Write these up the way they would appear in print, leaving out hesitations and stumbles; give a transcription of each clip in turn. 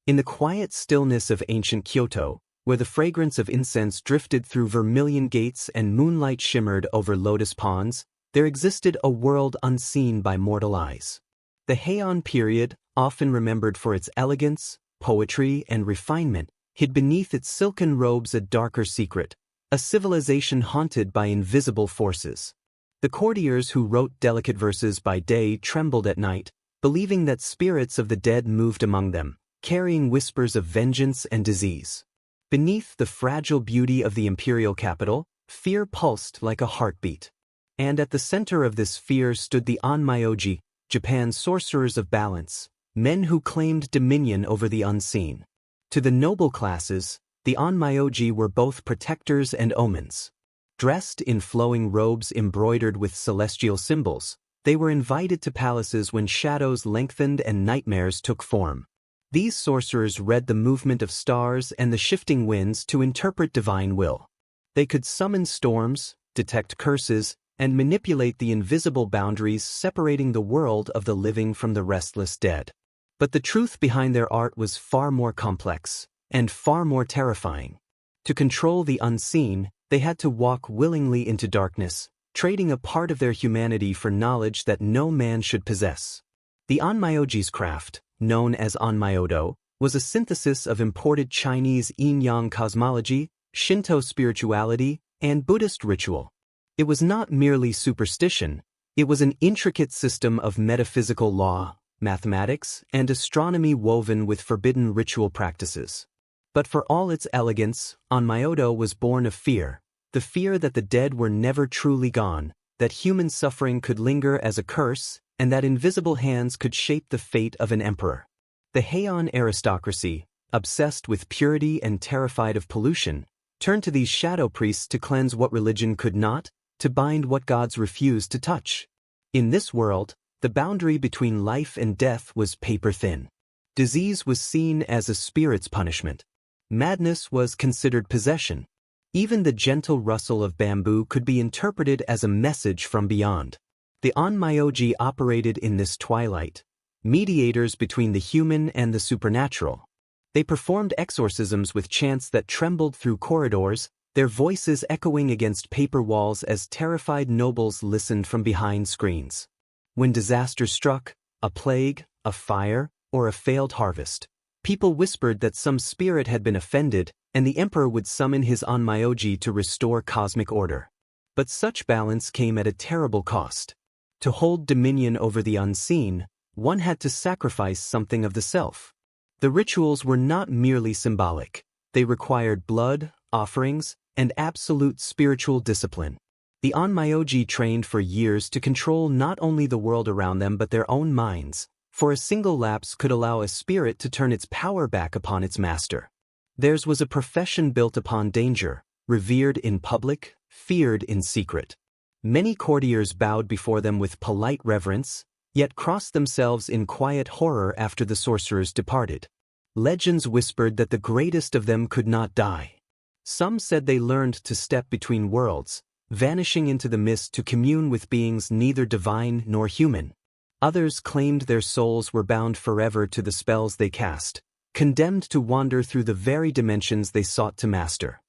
In the quiet stillness of ancient Kyoto, where the fragrance of incense drifted through vermilion gates and moonlight shimmered over lotus ponds, there existed a world unseen by mortal eyes. The Heian period, often remembered for its elegance, poetry, and refinement, hid beneath its silken robes a darker secret, a civilization haunted by invisible forces. The courtiers who wrote delicate verses by day trembled at night, believing that spirits of the dead moved among them, carrying whispers of vengeance and disease. Beneath the fragile beauty of the imperial capital, fear pulsed like a heartbeat. And at the center of this fear stood the Onmyoji, Japan's sorcerers of balance, men who claimed dominion over the unseen. To the noble classes, the Onmyoji were both protectors and omens. Dressed in flowing robes embroidered with celestial symbols, they were invited to palaces when shadows lengthened and nightmares took form. These sorcerers read the movement of stars and the shifting winds to interpret divine will. They could summon storms, detect curses, and manipulate the invisible boundaries separating the world of the living from the restless dead. But the truth behind their art was far more complex, and far more terrifying. To control the unseen, they had to walk willingly into darkness, trading a part of their humanity for knowledge that no man should possess. The Onmyoji's craft, known as Onmyodo, was a synthesis of imported Chinese yin-yang cosmology, Shinto spirituality, and Buddhist ritual. It was not merely superstition, it was an intricate system of metaphysical law, mathematics, and astronomy woven with forbidden ritual practices. But for all its elegance, Onmyodo was born of fear, the fear that the dead were never truly gone, that human suffering could linger as a curse, and that invisible hands could shape the fate of an emperor. The Heian aristocracy, obsessed with purity and terrified of pollution, turned to these shadow priests to cleanse what religion could not, to bind what gods refused to touch. In this world, the boundary between life and death was paper-thin. Disease was seen as a spirit's punishment. Madness was considered possession. Even the gentle rustle of bamboo could be interpreted as a message from beyond. The Onmyoji operated in this twilight, mediators between the human and the supernatural. They performed exorcisms with chants that trembled through corridors, their voices echoing against paper walls as terrified nobles listened from behind screens. When disaster struck, a plague, a fire, or a failed harvest, people whispered that some spirit had been offended, and the emperor would summon his Onmyoji to restore cosmic order. But such balance came at a terrible cost. To hold dominion over the unseen, one had to sacrifice something of the self. The rituals were not merely symbolic. They required blood, offerings, and absolute spiritual discipline. The Onmyoji trained for years to control not only the world around them but their own minds, for a single lapse could allow a spirit to turn its power back upon its master. Theirs was a profession built upon danger, revered in public, feared in secret. Many courtiers bowed before them with polite reverence, yet crossed themselves in quiet horror after the sorcerers departed. Legends whispered that the greatest of them could not die. Some said they learned to step between worlds, vanishing into the mist to commune with beings neither divine nor human. Others claimed their souls were bound forever to the spells they cast, condemned to wander through the very dimensions they sought to master.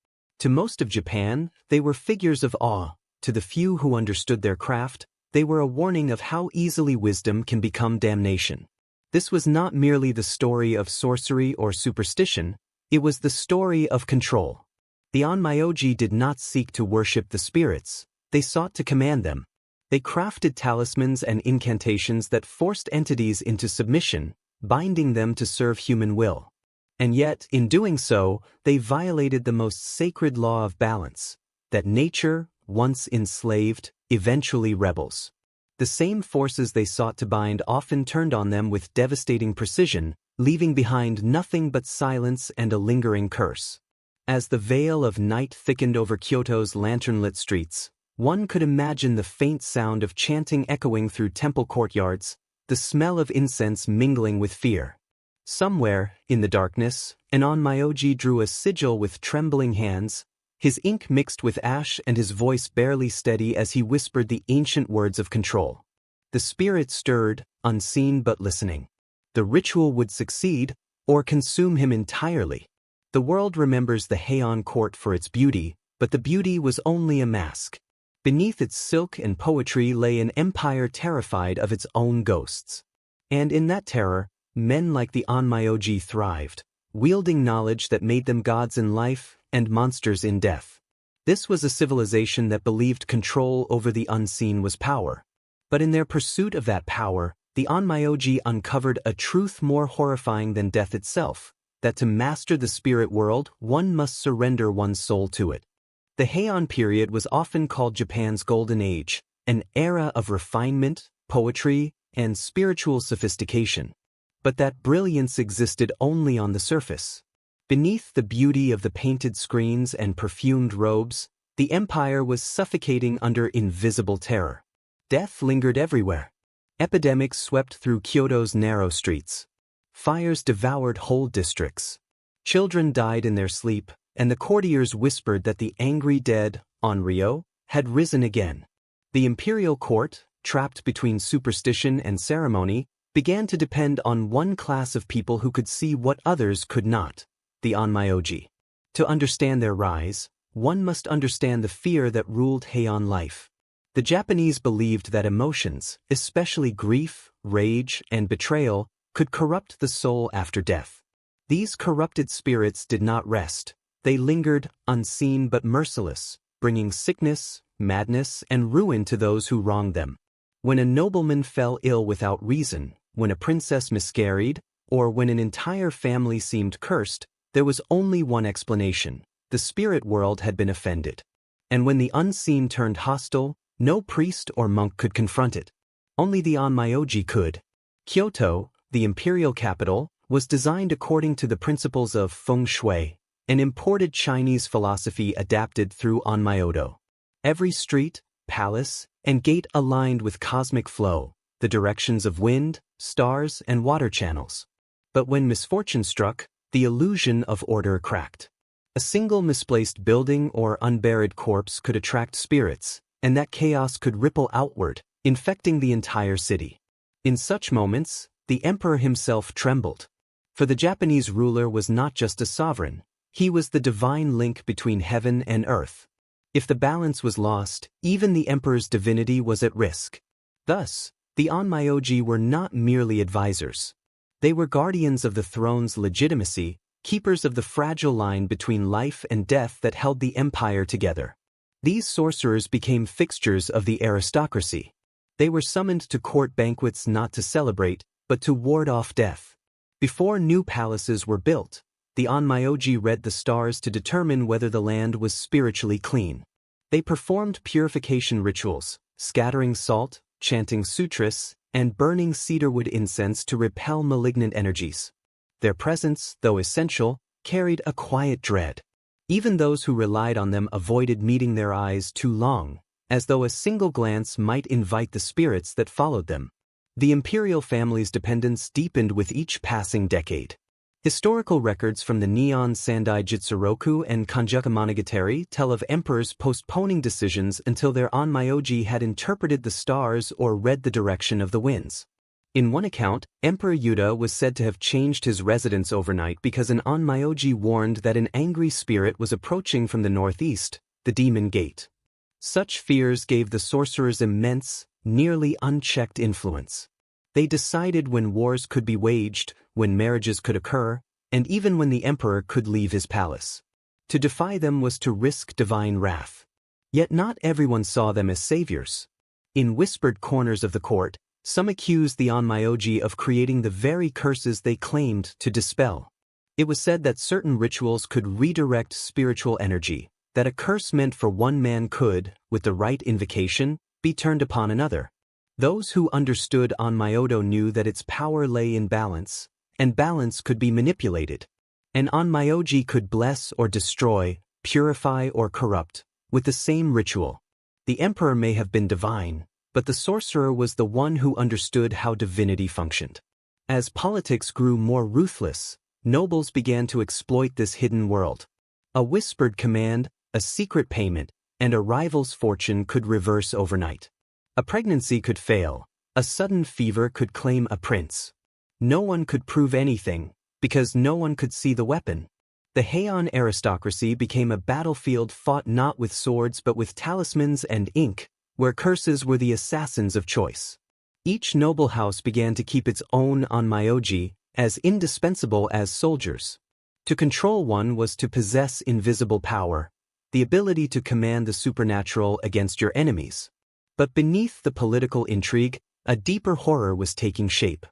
To most of Japan, they were figures of awe. To the few who understood their craft, they were a warning of how easily wisdom can become damnation. This was not merely the story of sorcery or superstition, it was the story of control. The Onmyoji did not seek to worship the spirits, they sought to command them. They crafted talismans and incantations that forced entities into submission, binding them to serve human will. And yet, in doing so, they violated the most sacred law of balance, that nature, once enslaved, eventually rebels. The same forces they sought to bind often turned on them with devastating precision, leaving behind nothing but silence and a lingering curse. As the veil of night thickened over Kyoto's lantern-lit streets, one could imagine the faint sound of chanting echoing through temple courtyards, the smell of incense mingling with fear. Somewhere, in the darkness, an Onmyoji drew a sigil with trembling hands, his ink mixed with ash and his voice barely steady as he whispered the ancient words of control. The spirit stirred, unseen but listening. The ritual would succeed, or consume him entirely. The world remembers the Heian court for its beauty, but the beauty was only a mask. Beneath its silk and poetry lay an empire terrified of its own ghosts. And in that terror, men like the Onmyoji thrived, wielding knowledge that made them gods in life and monsters in death. This was a civilization that believed control over the unseen was power. But in their pursuit of that power, the Onmyoji uncovered a truth more horrifying than death itself, that to master the spirit world, one must surrender one's soul to it. The Heian period was often called Japan's Golden Age, an era of refinement, poetry, and spiritual sophistication. But that brilliance existed only on the surface. Beneath the beauty of the painted screens and perfumed robes, the empire was suffocating under invisible terror. Death lingered everywhere. Epidemics swept through Kyoto's narrow streets. Fires devoured whole districts. Children died in their sleep, and the courtiers whispered that the angry dead, Onryo, had risen again. The imperial court, trapped between superstition and ceremony, began to depend on one class of people who could see what others could not, the Onmyoji. To understand their rise, one must understand the fear that ruled Heian life. The Japanese believed that emotions, especially grief, rage, and betrayal, could corrupt the soul after death. These corrupted spirits did not rest. They lingered, unseen but merciless, bringing sickness, madness, and ruin to those who wronged them. When a nobleman fell ill without reason, when a princess miscarried, or when an entire family seemed cursed, there was only one explanation: the spirit world had been offended. And when the unseen turned hostile, no priest or monk could confront it. Only the Onmyoji could. Kyoto, the imperial capital, was designed according to the principles of feng shui, an imported Chinese philosophy adapted through Onmyodo. Every street, palace, and gate aligned with cosmic flow, the directions of wind, stars, and water channels. But when misfortune struck, the illusion of order cracked. A single misplaced building or unburied corpse could attract spirits, and that chaos could ripple outward, infecting the entire city. In such moments, the emperor himself trembled. For the Japanese ruler was not just a sovereign, he was the divine link between heaven and earth. If the balance was lost, even the emperor's divinity was at risk. Thus, the Onmyoji were not merely advisors. They were guardians of the throne's legitimacy, keepers of the fragile line between life and death that held the empire together. These sorcerers became fixtures of the aristocracy. They were summoned to court banquets not to celebrate, but to ward off death. Before new palaces were built, the Onmyoji read the stars to determine whether the land was spiritually clean. They performed purification rituals, scattering salt, chanting sutras, and burning cedarwood incense to repel malignant energies. Their presence, though essential, carried a quiet dread. Even those who relied on them avoided meeting their eyes too long, as though a single glance might invite the spirits that followed them. The imperial family's dependence deepened with each passing decade. Historical records from the Nihon Sandai Jitsuroku and Kanjuka Monogatari tell of emperors postponing decisions until their Onmyoji had interpreted the stars or read the direction of the winds. In one account, Emperor Yuda was said to have changed his residence overnight because an Onmyoji warned that an angry spirit was approaching from the northeast, the demon gate. Such fears gave the sorcerers immense, nearly unchecked influence. They decided when wars could be waged, when marriages could occur, and even when the emperor could leave his palace. To defy them was to risk divine wrath. Yet not everyone saw them as saviors. In whispered corners of the court, some accused the Onmyoji of creating the very curses they claimed to dispel. It was said that certain rituals could redirect spiritual energy, that a curse meant for one man could, with the right invocation, be turned upon another. Those who understood Onmyodo knew that its power lay in balance, and balance could be manipulated. An Onmyoji could bless or destroy, purify or corrupt, with the same ritual. The emperor may have been divine, but the sorcerer was the one who understood how divinity functioned. As politics grew more ruthless, nobles began to exploit this hidden world. A whispered command, a secret payment, and a rival's fortune could reverse overnight. A pregnancy could fail, a sudden fever could claim a prince. No one could prove anything, because no one could see the weapon. The Heian aristocracy became a battlefield fought not with swords but with talismans and ink, where curses were the assassins of choice. Each noble house began to keep its own Onmyoji, as indispensable as soldiers. To control one was to possess invisible power, the ability to command the supernatural against your enemies. But beneath the political intrigue, a deeper horror was taking shape.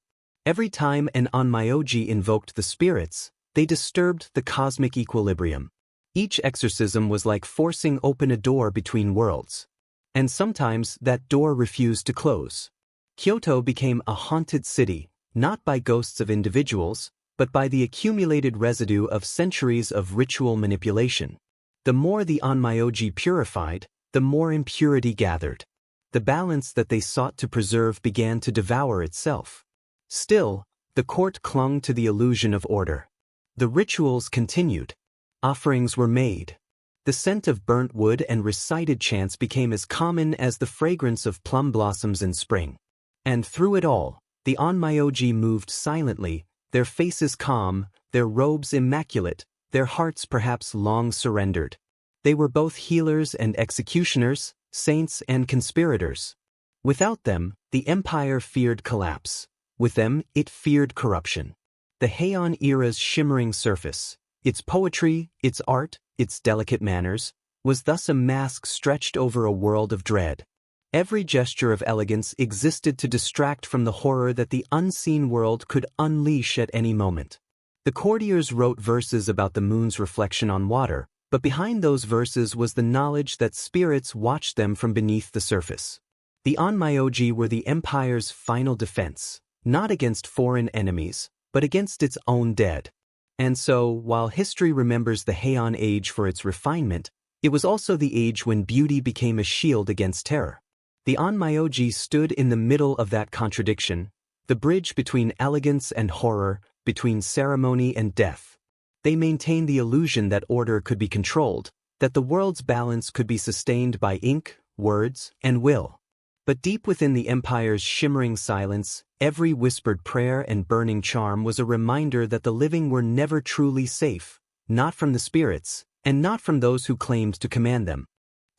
Every time an Onmyoji invoked the spirits, they disturbed the cosmic equilibrium. Each exorcism was like forcing open a door between worlds. And sometimes that door refused to close. Kyoto became a haunted city, not by ghosts of individuals, but by the accumulated residue of centuries of ritual manipulation. The more the Onmyoji purified, the more impurity gathered. The balance that they sought to preserve began to devour itself. Still, the court clung to the illusion of order. The rituals continued. Offerings were made. The scent of burnt wood and recited chants became as common as the fragrance of plum blossoms in spring. And through it all, the Onmyoji moved silently, their faces calm, their robes immaculate, their hearts perhaps long surrendered. They were both healers and executioners, saints and conspirators. Without them, the empire feared collapse. With them, it feared corruption. The Heian era's shimmering surface, its poetry, its art, its delicate manners, was thus a mask stretched over a world of dread. Every gesture of elegance existed to distract from the horror that the unseen world could unleash at any moment. The courtiers wrote verses about the moon's reflection on water, but behind those verses was the knowledge that spirits watched them from beneath the surface. The Onmyoji were the empire's final defense, not against foreign enemies, but against its own dead. And so, while history remembers the Heian age for its refinement, it was also the age when beauty became a shield against terror. The Onmyoji stood in the middle of that contradiction, the bridge between elegance and horror, between ceremony and death. They maintained the illusion that order could be controlled, that the world's balance could be sustained by ink, words, and will. But deep within the empire's shimmering silence, every whispered prayer and burning charm was a reminder that the living were never truly safe, not from the spirits, and not from those who claimed to command them.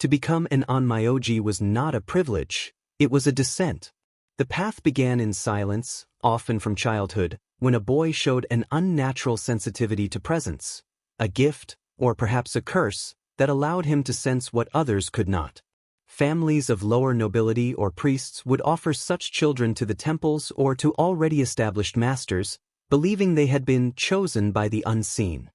To become an Onmyoji was not a privilege, it was a descent. The path began in silence, often from childhood, when a boy showed an unnatural sensitivity to presence, a gift, or perhaps a curse, that allowed him to sense what others could not. Families of lower nobility or priests would offer such children to the temples or to already established masters, believing they had been chosen by the unseen.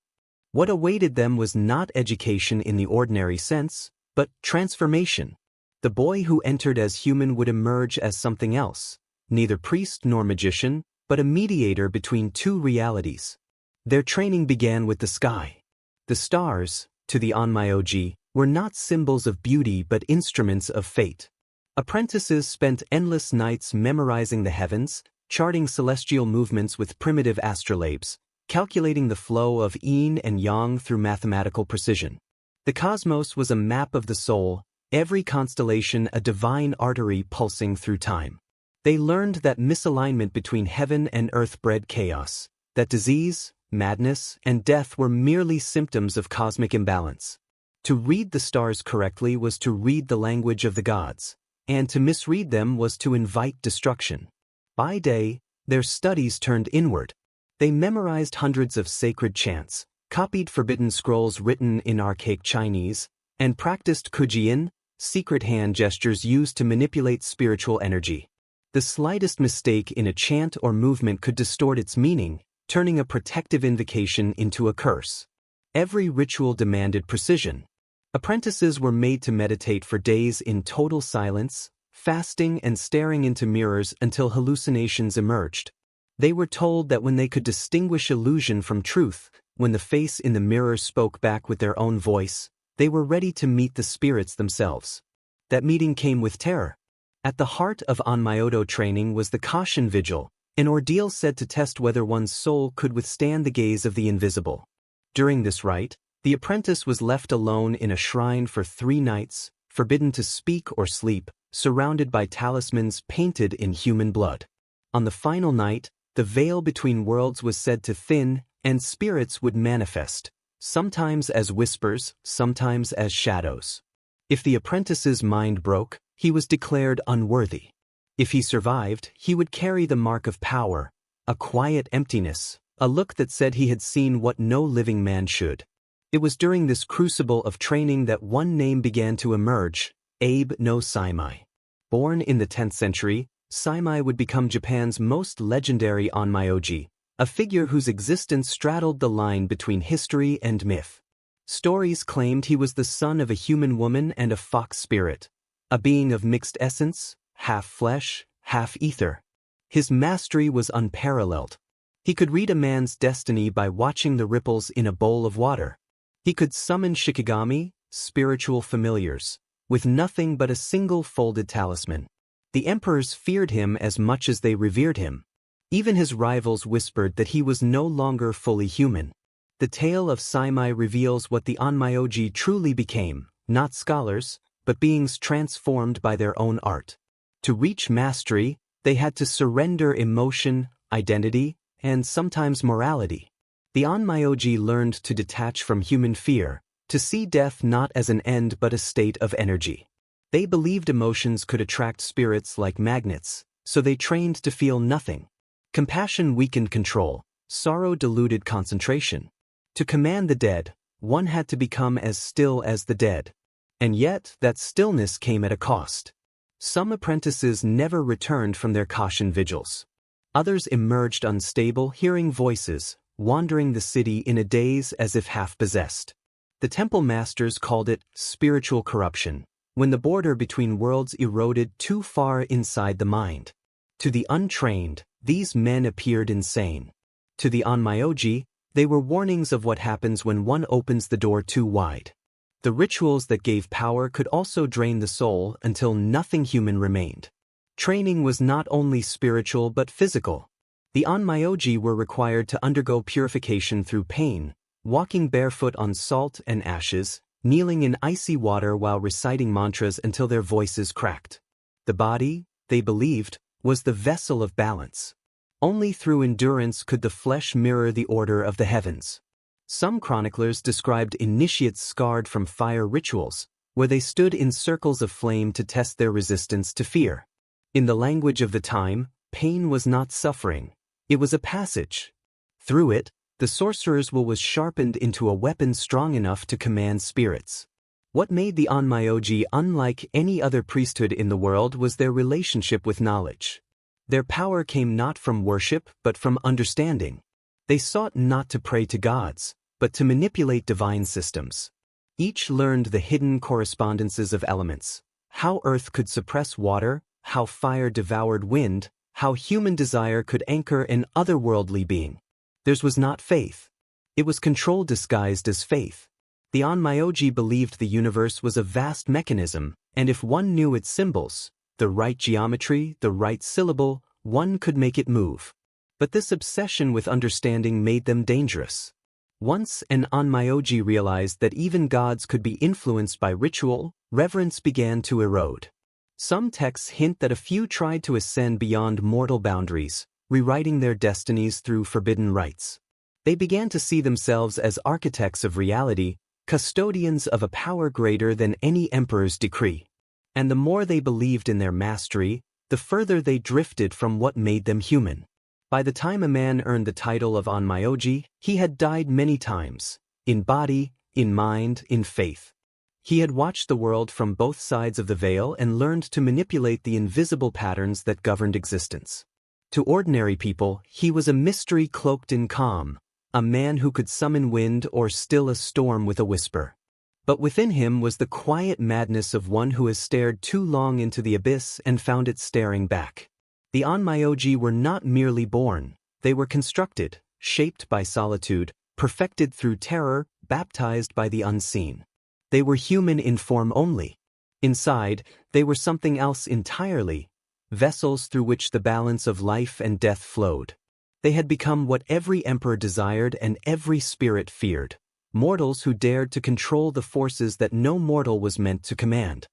What awaited them was not education in the ordinary sense, but transformation. The boy who entered as human would emerge as something else, neither priest nor magician, but a mediator between two realities. Their training began with the sky. The stars, to the Onmyoji, were not symbols of beauty but instruments of fate. Apprentices spent endless nights memorizing the heavens, charting celestial movements with primitive astrolabes, calculating the flow of yin and yang through mathematical precision. The cosmos was a map of the soul, every constellation a divine artery pulsing through time. They learned that misalignment between heaven and earth bred chaos, that disease, madness, and death were merely symptoms of cosmic imbalance. To read the stars correctly was to read the language of the gods, and to misread them was to invite destruction. By day, their studies turned inward. They memorized hundreds of sacred chants, copied forbidden scrolls written in archaic Chinese, and practiced kujian, secret hand gestures used to manipulate spiritual energy. The slightest mistake in a chant or movement could distort its meaning, turning a protective invocation into a curse. Every ritual demanded precision. Apprentices were made to meditate for days in total silence, fasting and staring into mirrors until hallucinations emerged. They were told that when they could distinguish illusion from truth, when the face in the mirror spoke back with their own voice, they were ready to meet the spirits themselves. That meeting came with terror. At the heart of Onmyoji training was the caution vigil, an ordeal said to test whether one's soul could withstand the gaze of the invisible. During this rite, the apprentice was left alone in a shrine for 3 nights, forbidden to speak or sleep, surrounded by talismans painted in human blood. On the final night, The veil between worlds was said to thin, and spirits would manifest, sometimes as whispers, sometimes as shadows. If the apprentice's mind broke, he was declared unworthy. If he survived, he would carry the mark of power, a quiet emptiness, a look that said he had seen what no living man should. It was during this crucible of training that one name began to emerge, Abe no Saimai. Born in the 10th century, Saimai would become Japan's most legendary Onmyoji, a figure whose existence straddled the line between history and myth. Stories claimed he was the son of a human woman and a fox spirit, a being of mixed essence, half flesh, half ether. His mastery was unparalleled. He could read a man's destiny by watching the ripples in a bowl of water. He could summon shikigami, spiritual familiars, with nothing but a single folded talisman. The emperors feared him as much as they revered him. Even his rivals whispered that he was no longer fully human. The tale of Saimai reveals what the Onmyoji truly became, not scholars, but beings transformed by their own art. To reach mastery, they had to surrender emotion, identity, and sometimes morality. The Onmyoji learned to detach from human fear, to see death not as an end but a state of energy. They believed emotions could attract spirits like magnets, so they trained to feel nothing. Compassion weakened control, sorrow diluted concentration. To command the dead, one had to become as still as the dead. And yet, that stillness came at a cost. Some apprentices never returned from their caution vigils. Others emerged unstable, hearing voices, wandering the city in a daze as if half-possessed. The temple masters called it spiritual corruption, when the border between worlds eroded too far inside the mind. To the untrained, these men appeared insane. To the Onmyoji, they were warnings of what happens when one opens the door too wide. The rituals that gave power could also drain the soul until nothing human remained. Training was not only spiritual but physical. The Onmyoji were required to undergo purification through pain, walking barefoot on salt and ashes, kneeling in icy water while reciting mantras until their voices cracked. The body, they believed, was the vessel of balance. Only through endurance could the flesh mirror the order of the heavens. Some chroniclers described initiates scarred from fire rituals, where they stood in circles of flame to test their resistance to fear. In the language of the time, pain was not suffering, it was a passage. Through it, the sorcerer's will was sharpened into a weapon strong enough to command spirits. What made the Onmyoji unlike any other priesthood in the world was their relationship with knowledge. Their power came not from worship but from understanding. They sought not to pray to gods, but to manipulate divine systems. Each learned the hidden correspondences of elements, how earth could suppress water, how fire devoured wind, how human desire could anchor an otherworldly being. Theirs was not faith. It was control disguised as faith. The Onmyoji believed the universe was a vast mechanism, and if one knew its symbols, the right geometry, the right syllable, one could make it move. But this obsession with understanding made them dangerous. Once an Onmyoji realized that even gods could be influenced by ritual, reverence began to erode. Some texts hint that a few tried to ascend beyond mortal boundaries, rewriting their destinies through forbidden rites. They began to see themselves as architects of reality, custodians of a power greater than any emperor's decree. And the more they believed in their mastery, the further they drifted from what made them human. By the time a man earned the title of Onmyoji, he had died many times, in body, in mind, in faith. He had watched the world from both sides of the veil and learned to manipulate the invisible patterns that governed existence. To ordinary people, he was a mystery cloaked in calm, a man who could summon wind or still a storm with a whisper. But within him was the quiet madness of one who has stared too long into the abyss and found it staring back. The Onmyoji were not merely born, they were constructed, shaped by solitude, perfected through terror, baptized by the unseen. They were human in form only. Inside, they were something else entirely, vessels through which the balance of life and death flowed. They had become what every emperor desired and every spirit feared, mortals who dared to control the forces that no mortal was meant to command.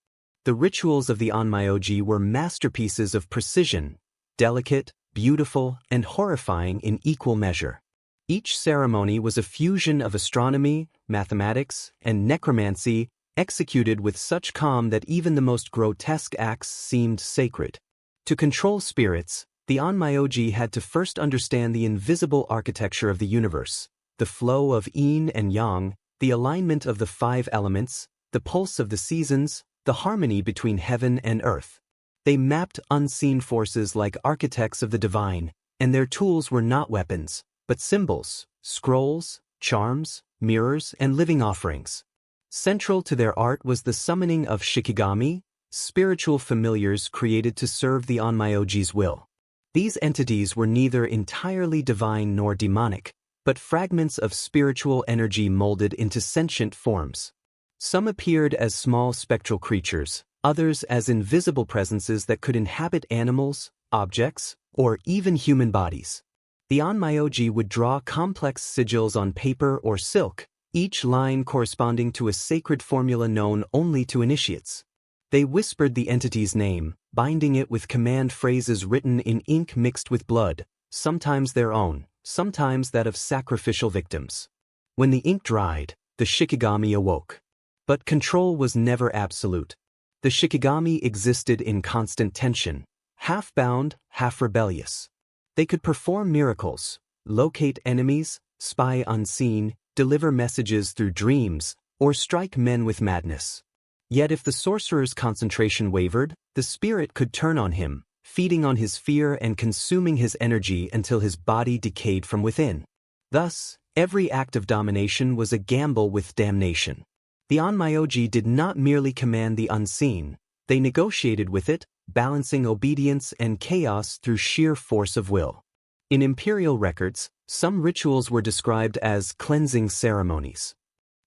The rituals of the Onmyoji were masterpieces of precision, delicate, beautiful, and horrifying in equal measure. Each ceremony was a fusion of astronomy, mathematics, and necromancy, executed with such calm that even the most grotesque acts seemed sacred. To control spirits, the Onmyoji had to first understand the invisible architecture of the universe, the flow of yin and yang, the alignment of the 5 elements, the pulse of the seasons, the harmony between heaven and earth. They mapped unseen forces like architects of the divine, and their tools were not weapons, but symbols, scrolls, charms, mirrors, and living offerings. Central to their art was the summoning of shikigami, spiritual familiars created to serve the Onmyoji's will. These entities were neither entirely divine nor demonic, but fragments of spiritual energy molded into sentient forms. Some appeared as small spectral creatures, others as invisible presences that could inhabit animals, objects, or even human bodies. The Onmyoji would draw complex sigils on paper or silk, each line corresponding to a sacred formula known only to initiates. They whispered the entity's name, binding it with command phrases written in ink mixed with blood, sometimes their own, sometimes that of sacrificial victims. When the ink dried, the shikigami awoke. But control was never absolute. The shikigami existed in constant tension, half bound, half rebellious. They could perform miracles, locate enemies, spy unseen, deliver messages through dreams, or strike men with madness. Yet if the sorcerer's concentration wavered, the spirit could turn on him, feeding on his fear and consuming his energy until his body decayed from within. Thus, every act of domination was a gamble with damnation. The Onmyoji did not merely command the unseen, they negotiated with it, balancing obedience and chaos through sheer force of will. In imperial records, some rituals were described as cleansing ceremonies.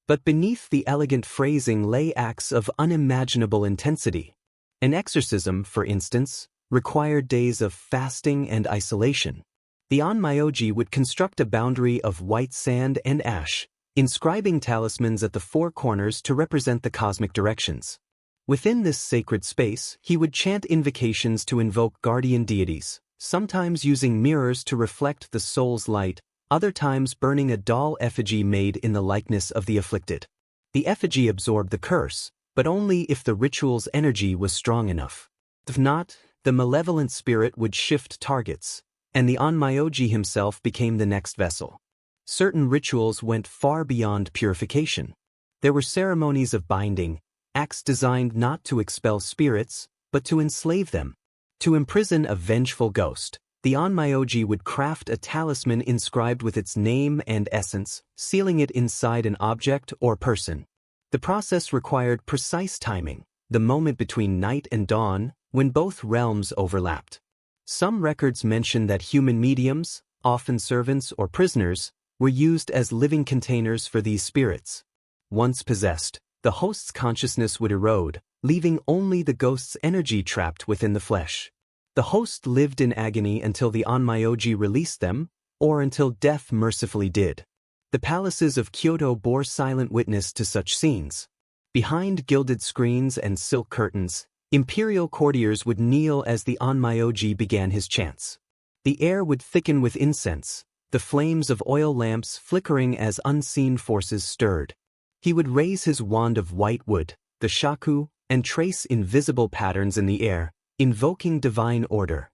But beneath the elegant phrasing lay acts of unimaginable intensity. An exorcism, for instance, required days of fasting and isolation. The Onmyoji would construct a boundary of white sand and ash, inscribing talismans at the 4 corners to represent the cosmic directions. Within this sacred space, he would chant invocations to invoke guardian deities, sometimes using mirrors to reflect the soul's light, other times burning a doll effigy made in the likeness of the afflicted. The effigy absorbed the curse, but only if the ritual's energy was strong enough. If not, the malevolent spirit would shift targets, and the Onmyoji himself became the next vessel. Certain rituals went far beyond purification. There were ceremonies of binding, acts designed not to expel spirits, but to enslave them. To imprison a vengeful ghost, the Onmyoji would craft a talisman inscribed with its name and essence, sealing it inside an object or person. The process required precise timing, the moment between night and dawn, when both realms overlapped. Some records mention that human mediums, often servants or prisoners, were used as living containers for these spirits. Once possessed, the host's consciousness would erode, leaving only the ghost's energy trapped within the flesh. The host lived in agony until the Onmyoji released them, or until death mercifully did. The palaces of Kyoto bore silent witness to such scenes. Behind gilded screens and silk curtains, imperial courtiers would kneel as the Onmyoji began his chants. The air would thicken with incense, the flames of oil lamps flickering as unseen forces stirred. He would raise his wand of white wood, the shaku, and trace invisible patterns in the air, invoking divine order.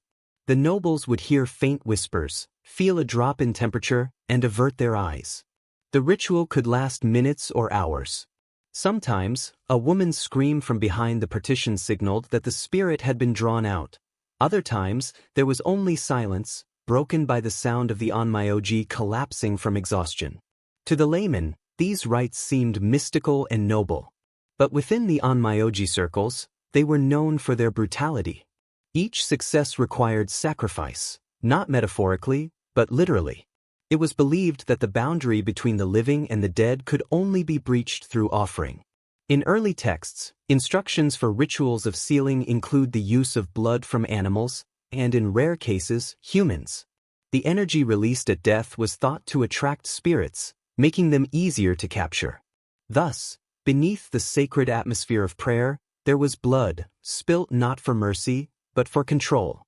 The nobles would hear faint whispers, feel a drop in temperature, and avert their eyes. The ritual could last minutes or hours. Sometimes, a woman's scream from behind the partition signaled that the spirit had been drawn out. Other times, there was only silence, broken by the sound of the Onmyoji collapsing from exhaustion. To the layman, these rites seemed mystical and noble. But within the Onmyoji circles, they were known for their brutality. Each success required sacrifice, not metaphorically, but literally. It was believed that the boundary between the living and the dead could only be breached through offering. In early texts, instructions for rituals of sealing include the use of blood from animals, and in rare cases, humans. The energy released at death was thought to attract spirits, making them easier to capture. Thus, beneath the sacred atmosphere of prayer, there was blood, spilt not for mercy, but for control.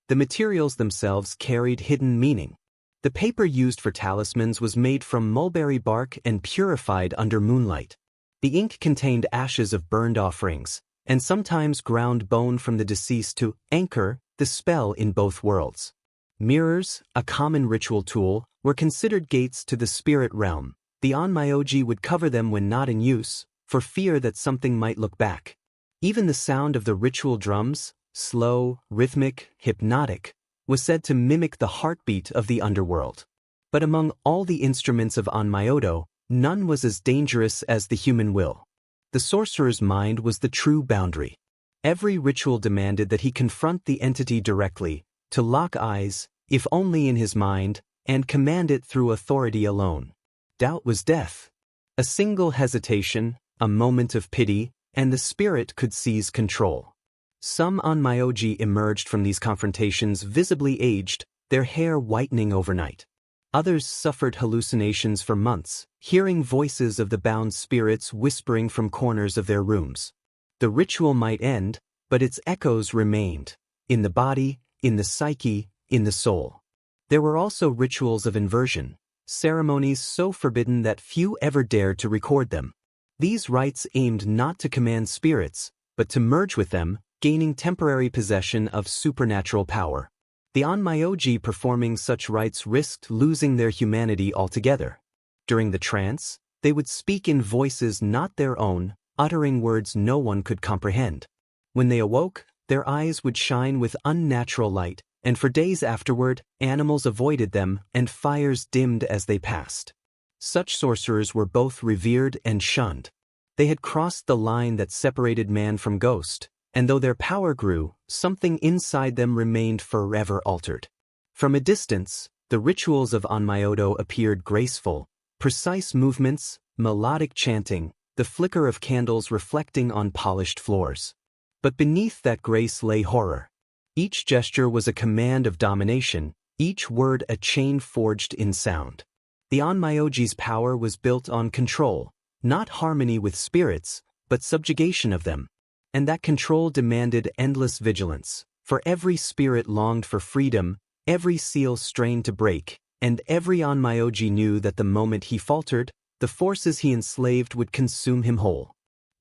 the materials themselves carried hidden meaning. The paper used for talismans was made from mulberry bark and purified under moonlight. The ink contained ashes of burned offerings, and sometimes ground bone from the deceased to anchor the spell in both worlds. Mirrors, a common ritual tool, were considered gates to the spirit realm. The Onmyoji would cover them when not in use, for fear that something might look back. Even the sound of the ritual drums, slow, rhythmic, hypnotic, was said to mimic the heartbeat of the underworld. But among all the instruments of Onmyoji, none was as dangerous as the human will. The sorcerer's mind was the true boundary. Every ritual demanded that he confront the entity directly, to lock eyes, if only in his mind, and command it through authority alone. Doubt was death. A single hesitation, a moment of pity, and the spirit could seize control. Some Onmyoji emerged from these confrontations visibly aged, their hair whitening overnight. Others suffered hallucinations for months, hearing voices of the bound spirits whispering from corners of their rooms. The ritual might end, but its echoes remained, in the body, in the psyche, in the soul. There were also rituals of inversion, ceremonies so forbidden that few ever dared to record them. These rites aimed not to command spirits, but to merge with them, gaining temporary possession of supernatural power. The Onmyoji performing such rites risked losing their humanity altogether. During the trance, they would speak in voices not their own, uttering words no one could comprehend. When they awoke, their eyes would shine with unnatural light, and for days afterward, animals avoided them and fires dimmed as they passed. Such sorcerers were both revered and shunned. They had crossed the line that separated man from ghost, and though their power grew, something inside them remained forever altered. From a distance, the rituals of Onmyoji appeared graceful, precise movements, melodic chanting, the flicker of candles reflecting on polished floors. But beneath that grace lay horror. Each gesture was a command of domination, each word a chain forged in sound. The Onmyoji's power was built on control, not harmony with spirits, but subjugation of them. And that control demanded endless vigilance, for every spirit longed for freedom, every seal strained to break, and every Onmyoji knew that the moment he faltered, the forces he enslaved would consume him whole.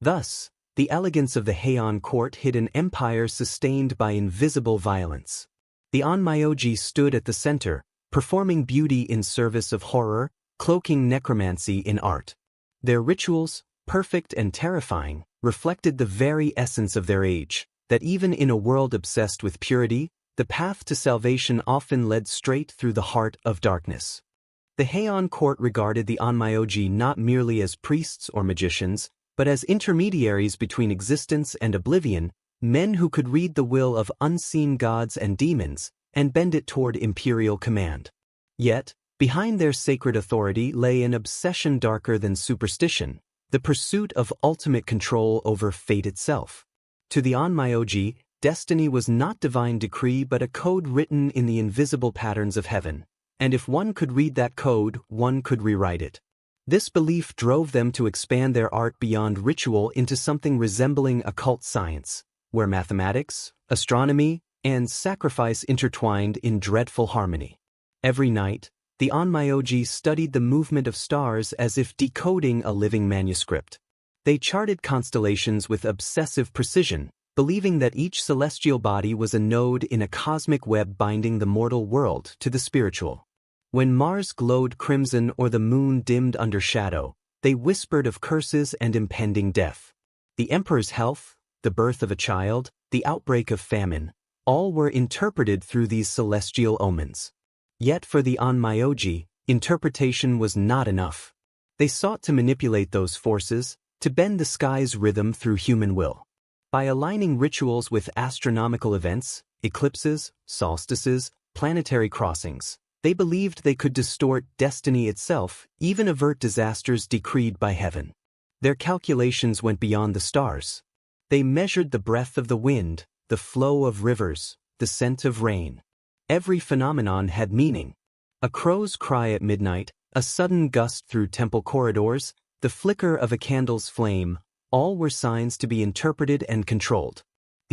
Thus, the elegance of the Heian court hid an empire sustained by invisible violence. The Onmyoji stood at the center, performing beauty in service of horror, cloaking necromancy in art. Their rituals, perfect and terrifying, reflected the very essence of their age, that even in a world obsessed with purity, the path to salvation often led straight through the heart of darkness. The Heian court regarded the Onmyoji not merely as priests or magicians, but as intermediaries between existence and oblivion, men who could read the will of unseen gods and demons, and bend it toward imperial command. Yet, behind their sacred authority lay an obsession darker than superstition, the pursuit of ultimate control over fate itself. To the Onmyoji, destiny was not divine decree but a code written in the invisible patterns of heaven, and if one could read that code, one could rewrite it. This belief drove them to expand their art beyond ritual into something resembling occult science, where mathematics, astronomy, and sacrifice intertwined in dreadful harmony. Every night, the Onmyoji studied the movement of stars as if decoding a living manuscript. They charted constellations with obsessive precision, believing that each celestial body was a node in a cosmic web binding the mortal world to the spiritual. When Mars glowed crimson or the moon dimmed under shadow, they whispered of curses and impending death. The emperor's health, the birth of a child, the outbreak of famine, all were interpreted through these celestial omens. Yet for the Onmyoji, interpretation was not enough. They sought to manipulate those forces, to bend the sky's rhythm through human will. By aligning rituals with astronomical events, eclipses, solstices, planetary crossings, they believed they could distort destiny itself, even avert disasters decreed by heaven. Their calculations went beyond the stars. They measured the breath of the wind, the flow of rivers, the scent of rain. Every phenomenon had meaning. A crow's cry at midnight, a sudden gust through temple corridors, the flicker of a candle's flame, all were signs to be interpreted and controlled.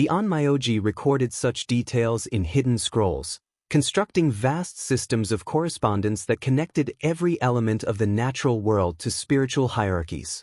The Onmyoji recorded such details in hidden scrolls, constructing vast systems of correspondence that connected every element of the natural world to spiritual hierarchies.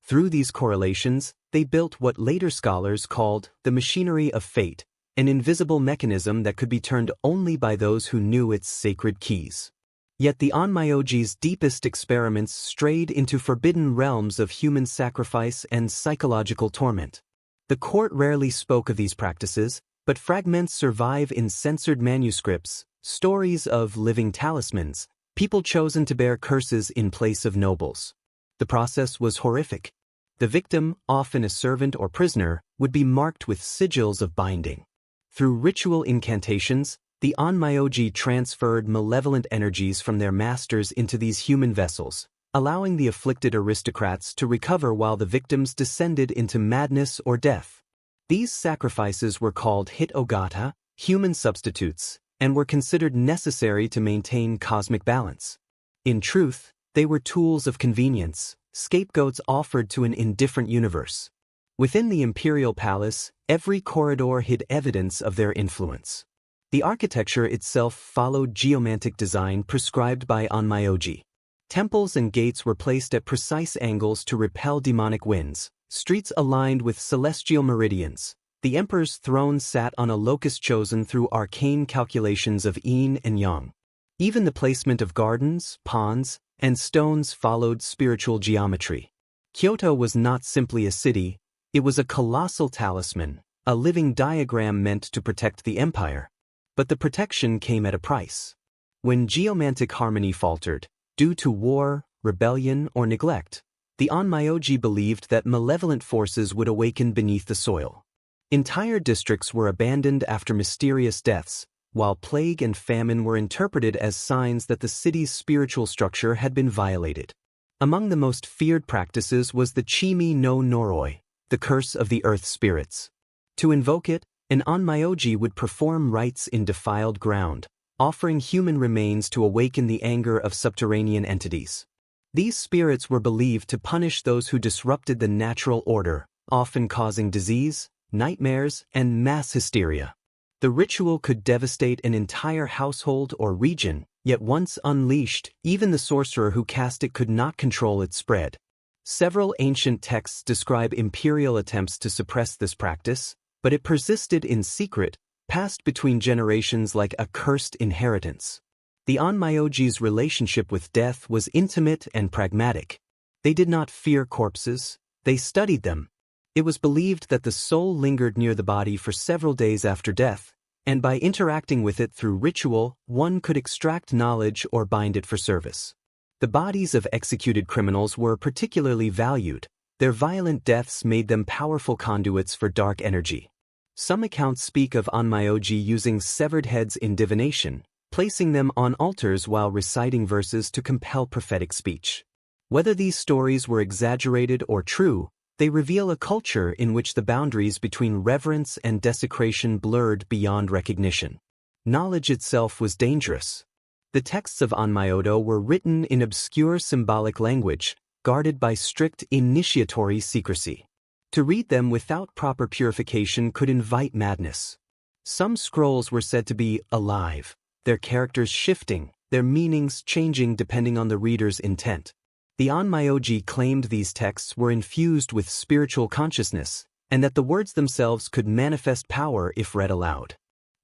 Through these correlations, they built what later scholars called the machinery of fate, an invisible mechanism that could be turned only by those who knew its sacred keys. Yet the Onmyoji's deepest experiments strayed into forbidden realms of human sacrifice and psychological torment. The court rarely spoke of these practices, but fragments survive in censored manuscripts, stories of living talismans, people chosen to bear curses in place of nobles. The process was horrific. The victim, often a servant or prisoner, would be marked with sigils of binding. Through ritual incantations, the Onmyoji transferred malevolent energies from their masters into these human vessels, allowing the afflicted aristocrats to recover while the victims descended into madness or death. These sacrifices were called hit-ogata, human substitutes, and were considered necessary to maintain cosmic balance. In truth, they were tools of convenience, scapegoats offered to an indifferent universe. Within the imperial palace, every corridor hid evidence of their influence. The architecture itself followed geomantic design prescribed by Onmyoji. Temples and gates were placed at precise angles to repel demonic winds, streets aligned with celestial meridians. The emperor's throne sat on a locus chosen through arcane calculations of yin and yang. Even the placement of gardens, ponds, and stones followed spiritual geometry. Kyoto was not simply a city, it was a colossal talisman, a living diagram meant to protect the empire. But the protection came at a price. When geomantic harmony faltered, due to war, rebellion, or neglect, the Onmyoji believed that malevolent forces would awaken beneath the soil. Entire districts were abandoned after mysterious deaths, while plague and famine were interpreted as signs that the city's spiritual structure had been violated. Among the most feared practices was the Chimi no Noroi, the curse of the earth spirits. To invoke it, an Onmyoji would perform rites in defiled ground, offering human remains to awaken the anger of subterranean entities. These spirits were believed to punish those who disrupted the natural order, often causing disease, nightmares, and mass hysteria. The ritual could devastate an entire household or region, yet once unleashed, even the sorcerer who cast it could not control its spread. Several ancient texts describe imperial attempts to suppress this practice, but it persisted in secret, passed between generations like a cursed inheritance. The Onmyoji's relationship with death was intimate and pragmatic. They did not fear corpses, they studied them. It was believed that the soul lingered near the body for several days after death, and by interacting with it through ritual, one could extract knowledge or bind it for service. The bodies of executed criminals were particularly valued. Their violent deaths made them powerful conduits for dark energy. Some accounts speak of Onmyoji using severed heads in divination, placing them on altars while reciting verses to compel prophetic speech. Whether these stories were exaggerated or true, they reveal a culture in which the boundaries between reverence and desecration blurred beyond recognition. Knowledge itself was dangerous. The texts of Onmyodo were written in obscure symbolic language, guarded by strict initiatory secrecy. To read them without proper purification could invite madness. Some scrolls were said to be alive, their characters shifting, their meanings changing depending on the reader's intent. The Onmyoji claimed these texts were infused with spiritual consciousness, and that the words themselves could manifest power if read aloud.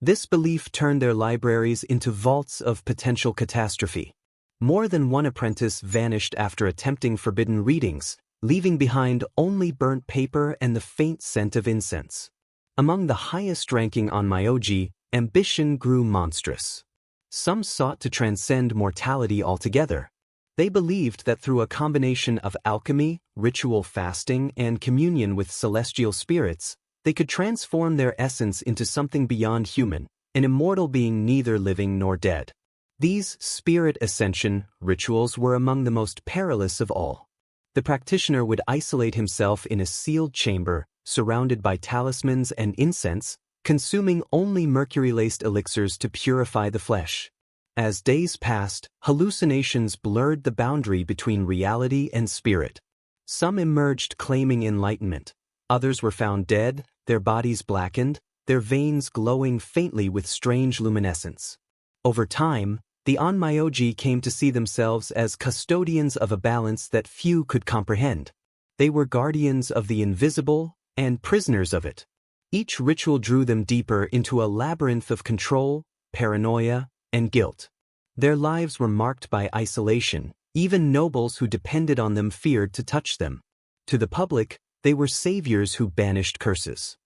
This belief turned their libraries into vaults of potential catastrophe. More than one apprentice vanished after attempting forbidden readings, leaving behind only burnt paper and the faint scent of incense. Among the highest-ranking Onmyoji, ambition grew monstrous. Some sought to transcend mortality altogether. They believed that through a combination of alchemy, ritual fasting, and communion with celestial spirits, they could transform their essence into something beyond human, an immortal being neither living nor dead. These spirit ascension rituals were among the most perilous of all. The practitioner would isolate himself in a sealed chamber, surrounded by talismans and incense, consuming only mercury-laced elixirs to purify the flesh. As days passed, hallucinations blurred the boundary between reality and spirit. Some emerged claiming enlightenment, Others were found dead, their bodies blackened, their veins glowing faintly with strange luminescence. Over time, the Onmyoji came to see themselves as custodians of a balance that few could comprehend. They were guardians of the invisible and prisoners of it. Each ritual drew them deeper into a labyrinth of control, paranoia, and guilt. Their lives were marked by isolation. Even nobles who depended on them feared to touch them. To the public, they were saviors who banished curses.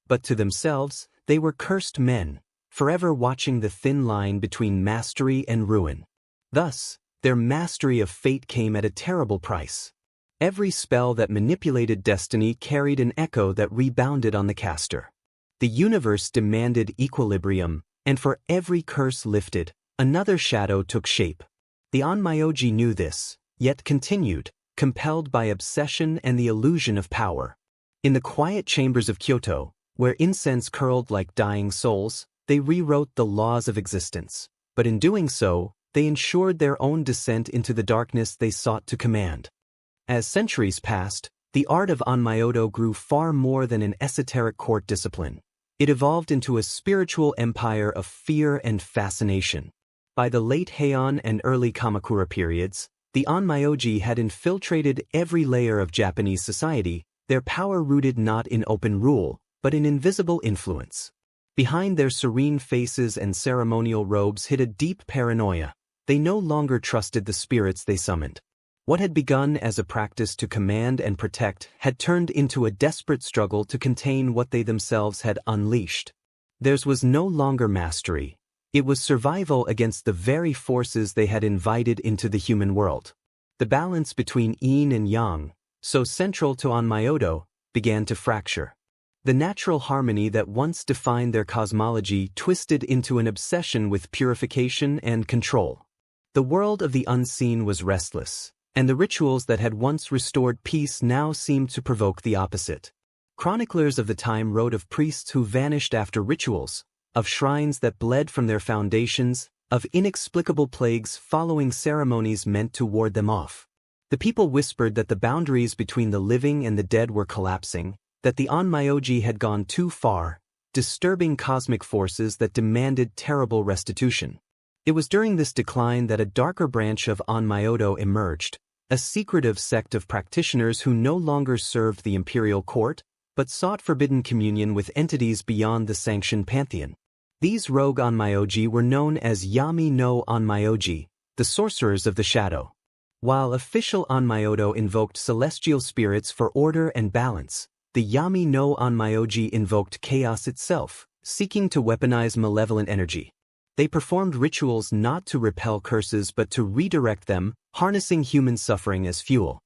But to themselves, they were cursed men, forever watching the thin line between mastery and ruin. Thus, their mastery of fate came at a terrible price. Every spell that manipulated destiny carried an echo that rebounded on the caster. The universe demanded equilibrium, and for every curse lifted, another shadow took shape. The Onmyoji knew this, yet continued, compelled by obsession and the illusion of power. In the quiet chambers of Kyoto, where incense curled like dying souls, they rewrote the laws of existence. But in doing so, they ensured their own descent into the darkness they sought to command. As centuries passed, the art of Onmyoji grew far more than an esoteric court discipline. It evolved into a spiritual empire of fear and fascination. By the late Heian and early Kamakura periods, the Onmyoji had infiltrated every layer of Japanese society, their power rooted not in open rule, but in invisible influence. Behind their serene faces and ceremonial robes hid a deep paranoia. They no longer trusted the spirits they summoned. What had begun as a practice to command and protect had turned into a desperate struggle to contain what they themselves had unleashed. Theirs was no longer mastery. It was survival against the very forces they had invited into the human world. The balance between yin and yang, so central to Onmyoji, began to fracture. The natural harmony that once defined their cosmology twisted into an obsession with purification and control. The world of the unseen was restless, and the rituals that had once restored peace now seemed to provoke the opposite. Chroniclers of the time wrote of priests who vanished after rituals, of shrines that bled from their foundations, of inexplicable plagues following ceremonies meant to ward them off. The people whispered that the boundaries between the living and the dead were collapsing, that the Onmyoji had gone too far, disturbing cosmic forces that demanded terrible restitution. It was during this decline that a darker branch of Onmyoji emerged, a secretive sect of practitioners who no longer served the imperial court, but sought forbidden communion with entities beyond the sanctioned pantheon. These rogue Onmyoji were known as Yami no Onmyoji, the sorcerers of the shadow. While official Onmyoji invoked celestial spirits for order and balance, the Yami no Onmyoji invoked chaos itself, seeking to weaponize malevolent energy. They performed rituals not to repel curses but to redirect them, harnessing human suffering as fuel.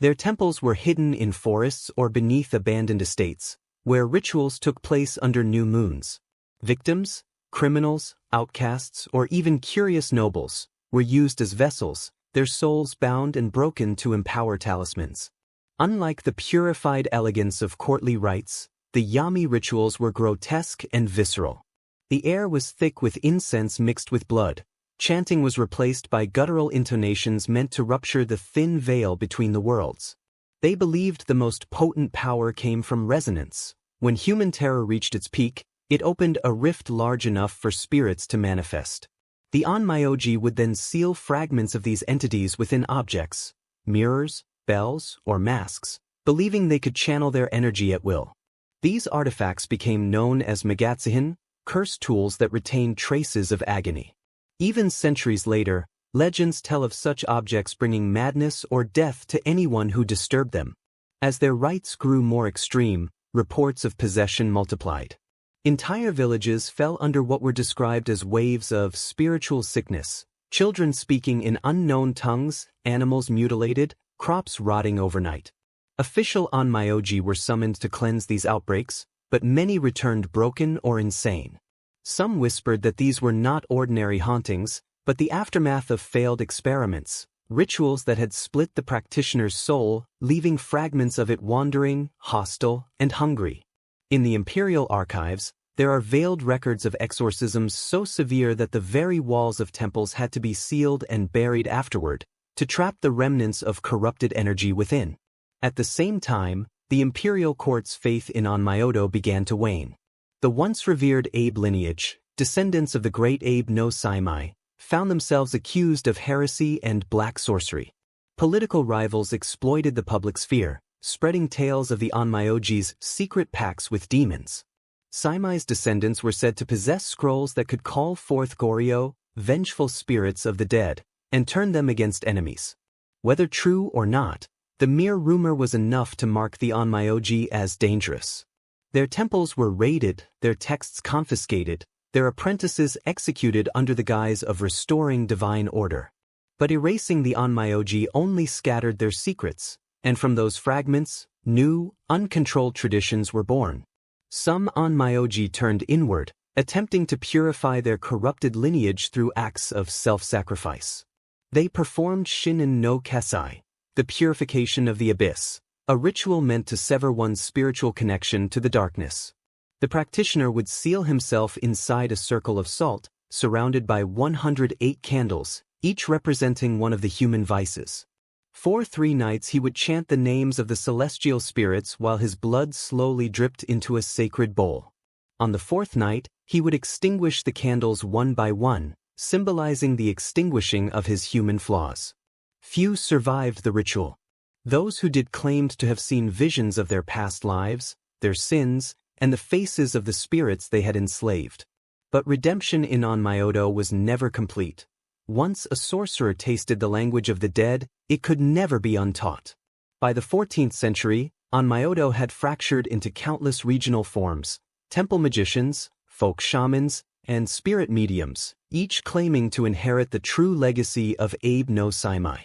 Their temples were hidden in forests or beneath abandoned estates, where rituals took place under new moons. Victims, criminals, outcasts, or even curious nobles were used as vessels, their souls bound and broken to empower talismans. Unlike the purified elegance of courtly rites, the Yami rituals were grotesque and visceral. The air was thick with incense mixed with blood. Chanting was replaced by guttural intonations meant to rupture the thin veil between the worlds. They believed the most potent power came from resonance. When human terror reached its peak, it opened a rift large enough for spirits to manifest. The Onmyoji would then seal fragments of these entities within objects, mirrors, bells, or masks, believing they could channel their energy at will. These artifacts became known as magatsuhin, cursed tools that retained traces of agony. Even centuries later, legends tell of such objects bringing madness or death to anyone who disturbed them. As their rites grew more extreme, reports of possession multiplied. Entire villages fell under what were described as waves of spiritual sickness, children speaking in unknown tongues, animals mutilated, crops rotting overnight. Official Onmyoji were summoned to cleanse these outbreaks, but many returned broken or insane. Some whispered that these were not ordinary hauntings, but the aftermath of failed experiments, rituals that had split the practitioner's soul, leaving fragments of it wandering, hostile, and hungry. In the imperial archives, there are veiled records of exorcisms so severe that the very walls of temples had to be sealed and buried afterward, to trap the remnants of corrupted energy within. At the same time, the imperial court's faith in Onmyoji began to wane. The once revered Abe lineage, descendants of the great Abe no Saimai, found themselves accused of heresy and black sorcery. Political rivals exploited the public sphere, spreading tales of the Onmyoji's secret pacts with demons. Saimai's descendants were said to possess scrolls that could call forth Goryo, vengeful spirits of the dead, and turn them against enemies. Whether true or not, the mere rumor was enough to mark the Onmyoji as dangerous. Their temples were raided, their texts confiscated, their apprentices executed under the guise of restoring divine order. But erasing the Onmyoji only scattered their secrets, and from those fragments, new, uncontrolled traditions were born. Some Onmyoji turned inward, attempting to purify their corrupted lineage through acts of self-sacrifice. They performed Shinin no Kesai, the purification of the abyss, a ritual meant to sever one's spiritual connection to the darkness. The practitioner would seal himself inside a circle of salt, surrounded by 108 candles, each representing one of the human vices. For 3 nights he would chant the names of the celestial spirits while his blood slowly dripped into a sacred bowl. On the 4th night, he would extinguish the candles one by one, symbolizing the extinguishing of his human flaws. Few survived the ritual. Those who did claimed to have seen visions of their past lives, their sins, and the faces of the spirits they had enslaved. But redemption in Onmyoji was never complete. Once a sorcerer tasted the language of the dead, it could never be untaught. By the 14th century, Onmyoji had fractured into countless regional forms: temple magicians, folk shamans, and spirit mediums, each claiming to inherit the true legacy of Abe no Saimai.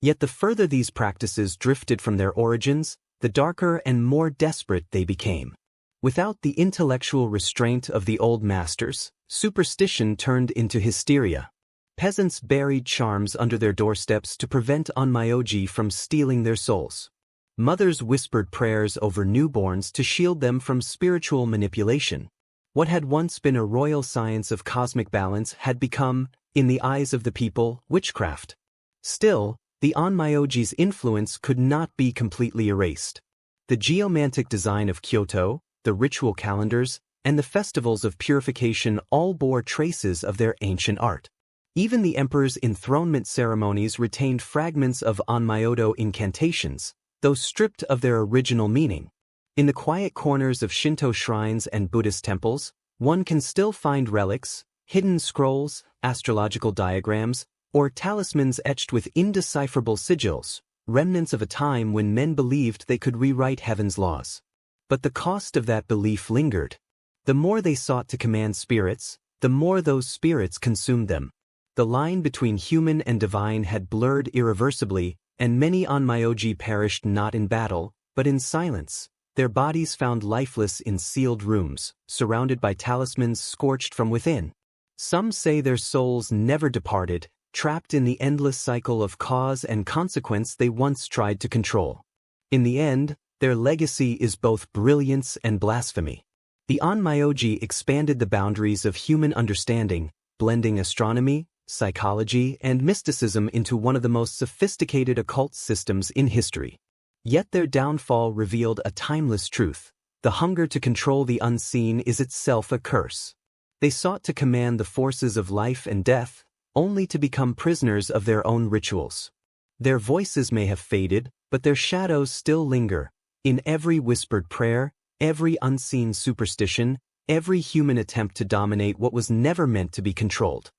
Yet the further these practices drifted from their origins, the darker and more desperate they became. Without the intellectual restraint of the old masters, superstition turned into hysteria. Peasants buried charms under their doorsteps to prevent Onmyoji from stealing their souls. Mothers whispered prayers over newborns to shield them from spiritual manipulation. What had once been a royal science of cosmic balance had become, in the eyes of the people, witchcraft. Still, the Onmyoji's influence could not be completely erased. The geomantic design of Kyoto, the ritual calendars, and the festivals of purification all bore traces of their ancient art. Even the emperor's enthronement ceremonies retained fragments of Onmyoji incantations, though stripped of their original meaning. In the quiet corners of Shinto shrines and Buddhist temples, one can still find relics, hidden scrolls, astrological diagrams, or talismans etched with indecipherable sigils, remnants of a time when men believed they could rewrite heaven's laws. But the cost of that belief lingered. The more they sought to command spirits, the more those spirits consumed them. The line between human and divine had blurred irreversibly, and many Onmyoji perished not in battle, but in silence, their bodies found lifeless in sealed rooms, surrounded by talismans scorched from within. Some say their souls never departed, trapped in the endless cycle of cause and consequence they once tried to control. In the end, their legacy is both brilliance and blasphemy. The Onmyoji expanded the boundaries of human understanding, blending astronomy, psychology, and mysticism into one of the most sophisticated occult systems in history. Yet their downfall revealed a timeless truth: the hunger to control the unseen is itself a curse. They sought to command the forces of life and death, only to become prisoners of their own rituals. Their voices may have faded, but their shadows still linger. In every whispered prayer, every unseen superstition, every human attempt to dominate what was never meant to be controlled.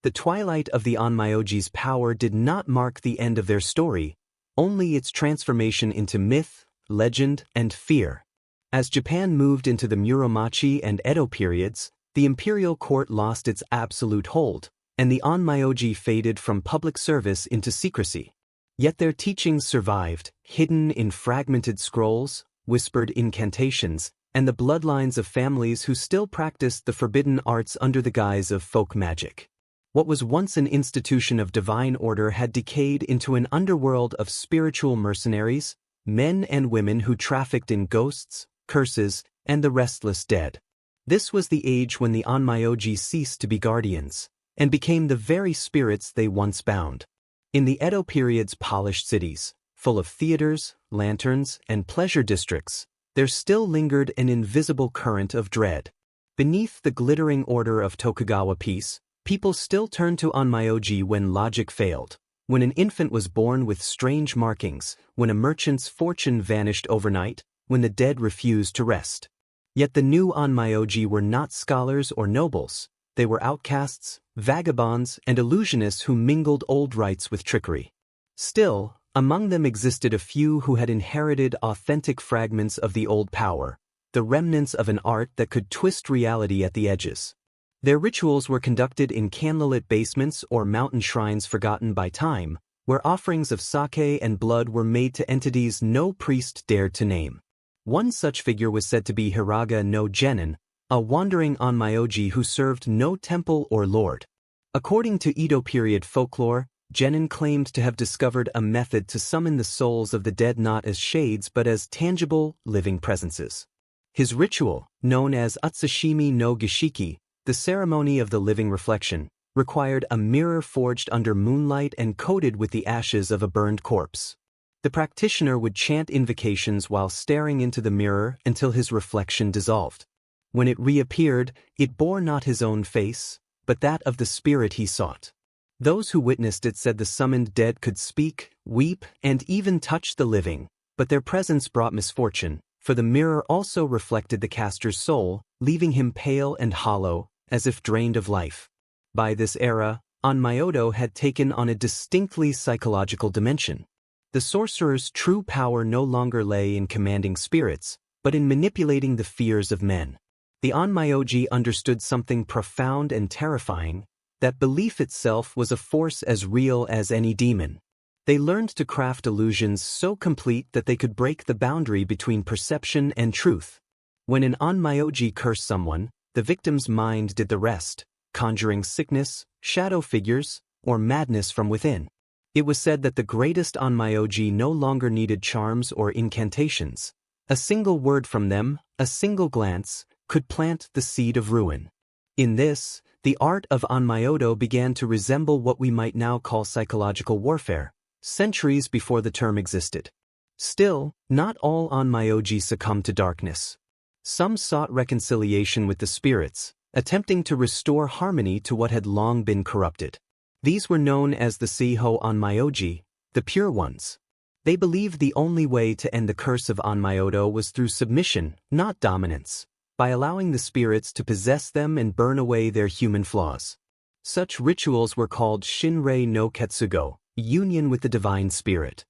The twilight of the Onmyoji's power did not mark the end of their story, only its transformation into myth, legend, and fear. As Japan moved into the Muromachi and Edo periods, the imperial court lost its absolute hold, and the Onmyoji faded from public service into secrecy. Yet their teachings survived, hidden in fragmented scrolls, whispered incantations, and the bloodlines of families who still practiced the forbidden arts under the guise of folk magic. What was once an institution of divine order had decayed into an underworld of spiritual mercenaries, men and women who trafficked in ghosts, curses, and the restless dead. This was the age when the Onmyoji ceased to be guardians, and became the very spirits they once bound. In the Edo period's polished cities, full of theaters, lanterns, and pleasure districts, there still lingered an invisible current of dread. Beneath the glittering order of Tokugawa peace, people still turned to Onmyoji when logic failed, when an infant was born with strange markings, when a merchant's fortune vanished overnight, when the dead refused to rest. Yet the new Onmyoji were not scholars or nobles, they were outcasts, vagabonds, and illusionists who mingled old rites with trickery. Still, among them existed a few who had inherited authentic fragments of the old power, the remnants of an art that could twist reality at the edges. Their rituals were conducted in candlelit basements or mountain shrines forgotten by time, where offerings of sake and blood were made to entities no priest dared to name. One such figure was said to be Hiraga no Genin, a wandering Onmyoji who served no temple or lord. According to Edo period folklore, Genin claimed to have discovered a method to summon the souls of the dead not as shades but as tangible, living presences. His ritual, known as Utsushimi no Gishiki, the ceremony of the living reflection, required a mirror forged under moonlight and coated with the ashes of a burned corpse. The practitioner would chant invocations while staring into the mirror until his reflection dissolved. When it reappeared, it bore not his own face, but that of the spirit he sought. Those who witnessed it said the summoned dead could speak, weep, and even touch the living, but their presence brought misfortune, for the mirror also reflected the caster's soul, leaving him pale and hollow, as if drained of life. By this era, Onmyoji had taken on a distinctly psychological dimension. The sorcerer's true power no longer lay in commanding spirits, but in manipulating the fears of men. The Onmyoji understood something profound and terrifying, that belief itself was a force as real as any demon. They learned to craft illusions so complete that they could break the boundary between perception and truth. When an Onmyoji cursed someone, the victim's mind did the rest, conjuring sickness, shadow figures, or madness from within. It was said that the greatest Onmyoji no longer needed charms or incantations. A single word from them, a single glance, could plant the seed of ruin. In this, the art of Onmyoji began to resemble what we might now call psychological warfare, centuries before the term existed. Still, not all Onmyoji succumbed to darkness. Some sought reconciliation with the spirits, attempting to restore harmony to what had long been corrupted. These were known as the Seiho Onmyoji, the pure ones. They believed the only way to end the curse of Onmyoji was through submission, not dominance, by allowing the spirits to possess them and burn away their human flaws. Such rituals were called Shinrei no Ketsugo, union with the divine spirit.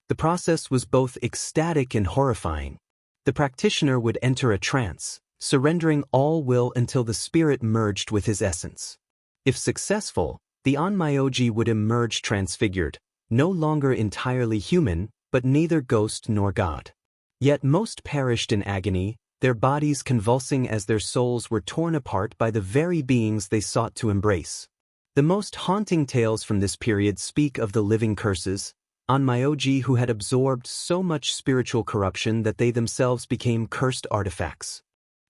The process was both ecstatic and horrifying. The practitioner would enter a trance, surrendering all will until the spirit merged with his essence. If successful, the Onmyoji would emerge transfigured, no longer entirely human, but neither ghost nor god. Yet most perished in agony, their bodies convulsing as their souls were torn apart by the very beings they sought to embrace. The most haunting tales from this period speak of the living curses, Onmyoji who had absorbed so much spiritual corruption that they themselves became cursed artifacts.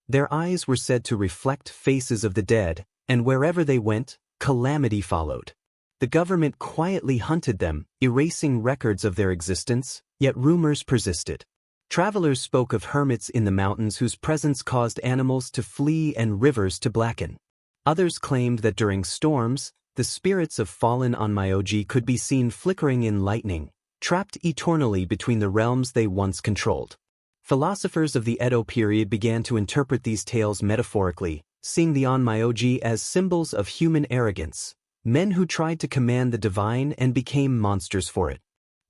Their eyes were said to reflect faces of the dead, and wherever they went, calamity followed. The government quietly hunted them, erasing records of their existence, yet rumors persisted. Travelers spoke of hermits in the mountains whose presence caused animals to flee and rivers to blacken. Others claimed that during storms, the spirits of fallen Onmyoji could be seen flickering in lightning, trapped eternally between the realms they once controlled. Philosophers of the Edo period began to interpret these tales metaphorically, seeing the Onmyoji as symbols of human arrogance, men who tried to command the divine and became monsters for it.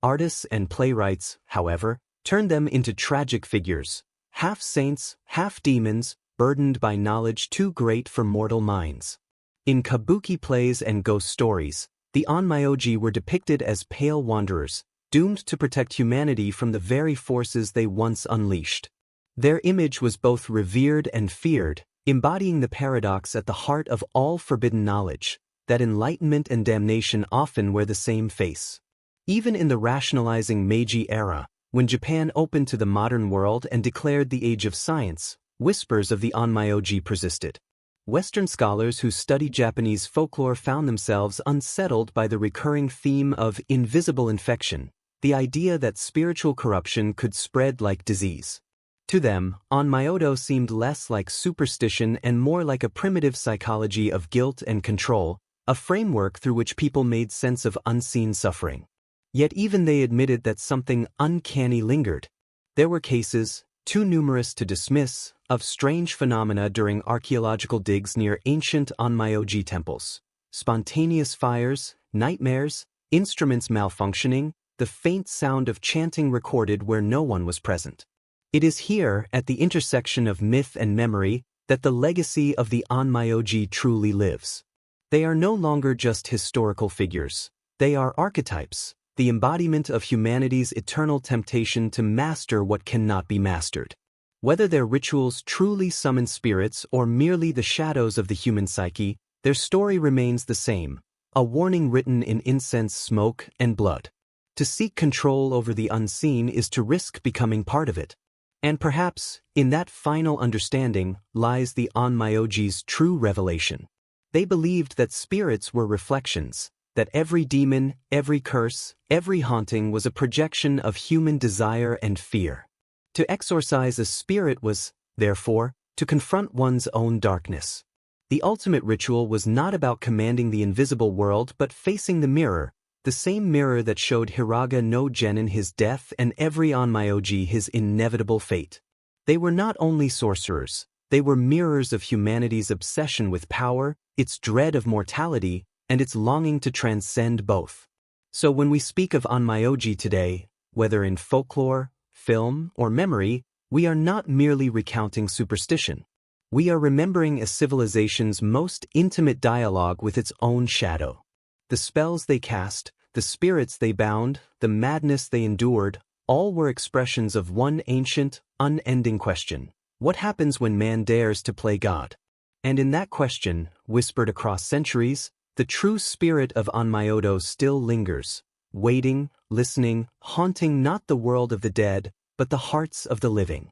Artists and playwrights, however, turned them into tragic figures, half saints, half demons, burdened by knowledge too great for mortal minds. In kabuki plays and ghost stories, the Onmyoji were depicted as pale wanderers, doomed to protect humanity from the very forces they once unleashed. Their image was both revered and feared, embodying the paradox at the heart of all forbidden knowledge, that enlightenment and damnation often wear the same face. Even in the rationalizing Meiji era, when Japan opened to the modern world and declared the age of science, whispers of the Onmyoji persisted. Western scholars who studied Japanese folklore found themselves unsettled by the recurring theme of invisible infection, the idea that spiritual corruption could spread like disease. To them, Onmyoji seemed less like superstition and more like a primitive psychology of guilt and control, a framework through which people made sense of unseen suffering. Yet even they admitted that something uncanny lingered. There were cases, too numerous to dismiss, of strange phenomena during archaeological digs near ancient Onmyoji temples. Spontaneous fires, nightmares, instruments malfunctioning, the faint sound of chanting recorded where no one was present. It is here, at the intersection of myth and memory, that the legacy of the Onmyoji truly lives. They are no longer just historical figures. They are archetypes, the embodiment of humanity's eternal temptation to master what cannot be mastered. Whether their rituals truly summon spirits or merely the shadows of the human psyche, their story remains the same, a warning written in incense smoke and blood. To seek control over the unseen is to risk becoming part of it. And perhaps, in that final understanding, lies the Onmyoji's true revelation. They believed that spirits were reflections, that every demon, every curse, every haunting was a projection of human desire and fear. To exorcise a spirit was, therefore, to confront one's own darkness. The ultimate ritual was not about commanding the invisible world but facing the mirror, the same mirror that showed Hiraga no Genin his death and every Onmyoji his inevitable fate. They were not only sorcerers, they were mirrors of humanity's obsession with power, its dread of mortality, and its longing to transcend both. So when we speak of Onmyoji today, whether in folklore, film, or memory, we are not merely recounting superstition. We are remembering a civilization's most intimate dialogue with its own shadow. The spells they cast, the spirits they bound, the madness they endured, all were expressions of one ancient, unending question. What happens when man dares to play God? And in that question, whispered across centuries, the true spirit of Onmyoji still lingers, waiting, listening, haunting not the world of the dead, but the hearts of the living.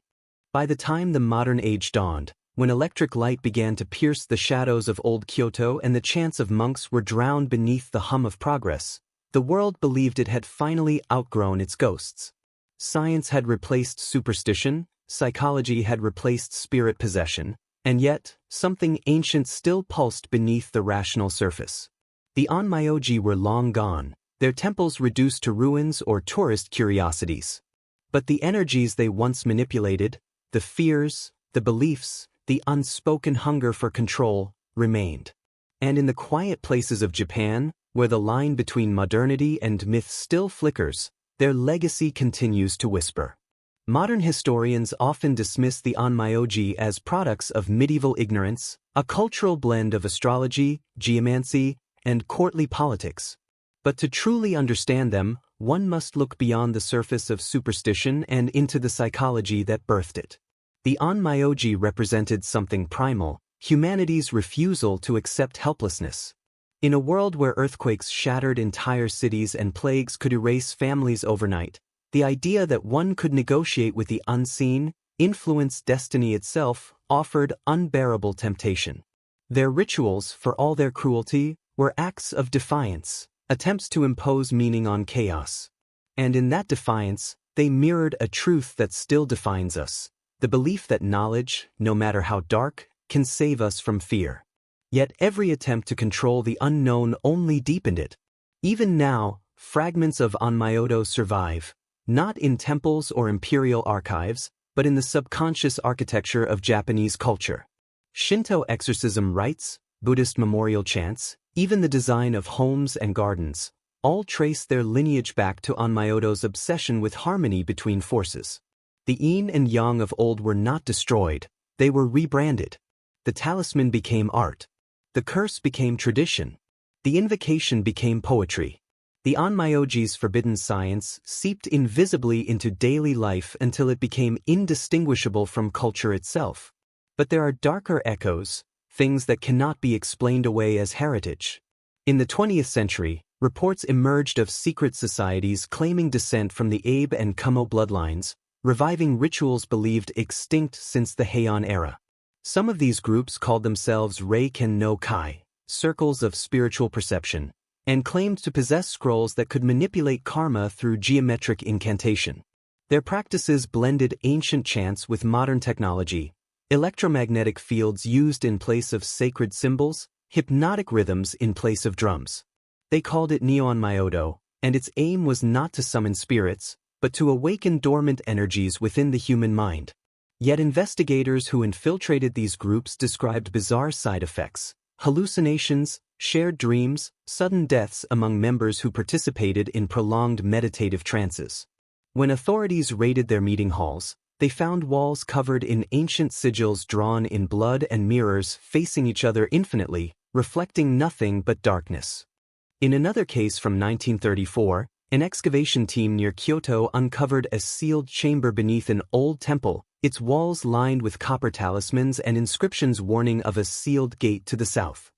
By the time the modern age dawned, when electric light began to pierce the shadows of old Kyoto and the chants of monks were drowned beneath the hum of progress, the world believed it had finally outgrown its ghosts. Science had replaced superstition, psychology had replaced spirit possession, and yet, something ancient still pulsed beneath the rational surface. The Onmyoji were long gone, their temples reduced to ruins or tourist curiosities. But the energies they once manipulated, the fears, the beliefs, the unspoken hunger for control, remained. And in the quiet places of Japan, where the line between modernity and myth still flickers, their legacy continues to whisper. Modern historians often dismiss the Onmyoji as products of medieval ignorance, a cultural blend of astrology, geomancy, and courtly politics. But to truly understand them, one must look beyond the surface of superstition and into the psychology that birthed it. The Onmyoji represented something primal, humanity's refusal to accept helplessness. In a world where earthquakes shattered entire cities and plagues could erase families overnight, the idea that one could negotiate with the unseen, influence destiny itself, offered unbearable temptation. Their rituals, for all their cruelty, were acts of defiance, attempts to impose meaning on chaos. And in that defiance, they mirrored a truth that still defines us, the belief that knowledge, no matter how dark, can save us from fear. Yet every attempt to control the unknown only deepened it. Even now, fragments of Onmyoji survive, not in temples or imperial archives, but in the subconscious architecture of Japanese culture. Shinto exorcism rites, Buddhist memorial chants, even the design of homes and gardens, all trace their lineage back to Onmyoji's obsession with harmony between forces. The yin and yang of old were not destroyed, they were rebranded. The talisman became art. The curse became tradition. The invocation became poetry. The Onmyoji's forbidden science seeped invisibly into daily life until it became indistinguishable from culture itself. But there are darker echoes, things that cannot be explained away as heritage. In the 20th century, reports emerged of secret societies claiming descent from the Abe and Kumo bloodlines, reviving rituals believed extinct since the Heian era. Some of these groups called themselves Reiken no Kai, circles of spiritual perception, and claimed to possess scrolls that could manipulate karma through geometric incantation. Their practices blended ancient chants with modern technology, electromagnetic fields used in place of sacred symbols, hypnotic rhythms in place of drums. They called it Onmyoji, and its aim was not to summon spirits, but to awaken dormant energies within the human mind. Yet investigators who infiltrated these groups described bizarre side effects, hallucinations, shared dreams, sudden deaths among members who participated in prolonged meditative trances. When authorities raided their meeting halls, they found walls covered in ancient sigils drawn in blood and mirrors facing each other infinitely, reflecting nothing but darkness. In another case from 1934, an excavation team near Kyoto uncovered a sealed chamber beneath an old temple, its walls lined with copper talismans and inscriptions warning of a sealed gate to the south.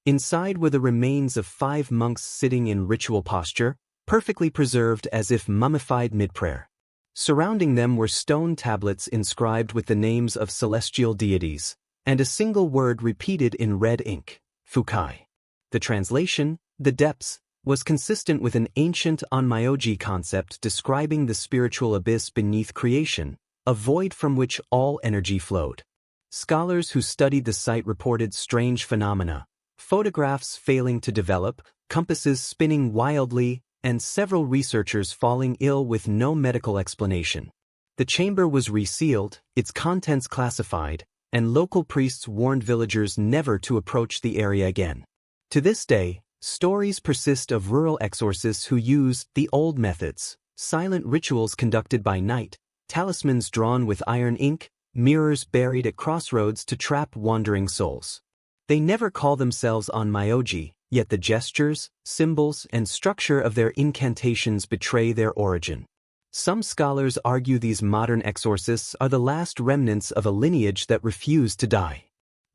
Inside were the remains of 5 monks sitting in ritual posture, perfectly preserved as if mummified mid-prayer. Surrounding them were stone tablets inscribed with the names of celestial deities, and a single word repeated in red ink, Fukai. The translation, the depths, was consistent with an ancient Onmyoji concept describing the spiritual abyss beneath creation, a void from which all energy flowed. Scholars who studied the site reported strange phenomena, photographs failing to develop, compasses spinning wildly, and several researchers falling ill with no medical explanation. The chamber was resealed, its contents classified, and local priests warned villagers never to approach the area again. To this day, stories persist of rural exorcists who use the old methods, silent rituals conducted by night, talismans drawn with iron ink, mirrors buried at crossroads to trap wandering souls. They never call themselves Onmyoji, yet the gestures, symbols, and structure of their incantations betray their origin. Some scholars argue these modern exorcists are the last remnants of a lineage that refused to die.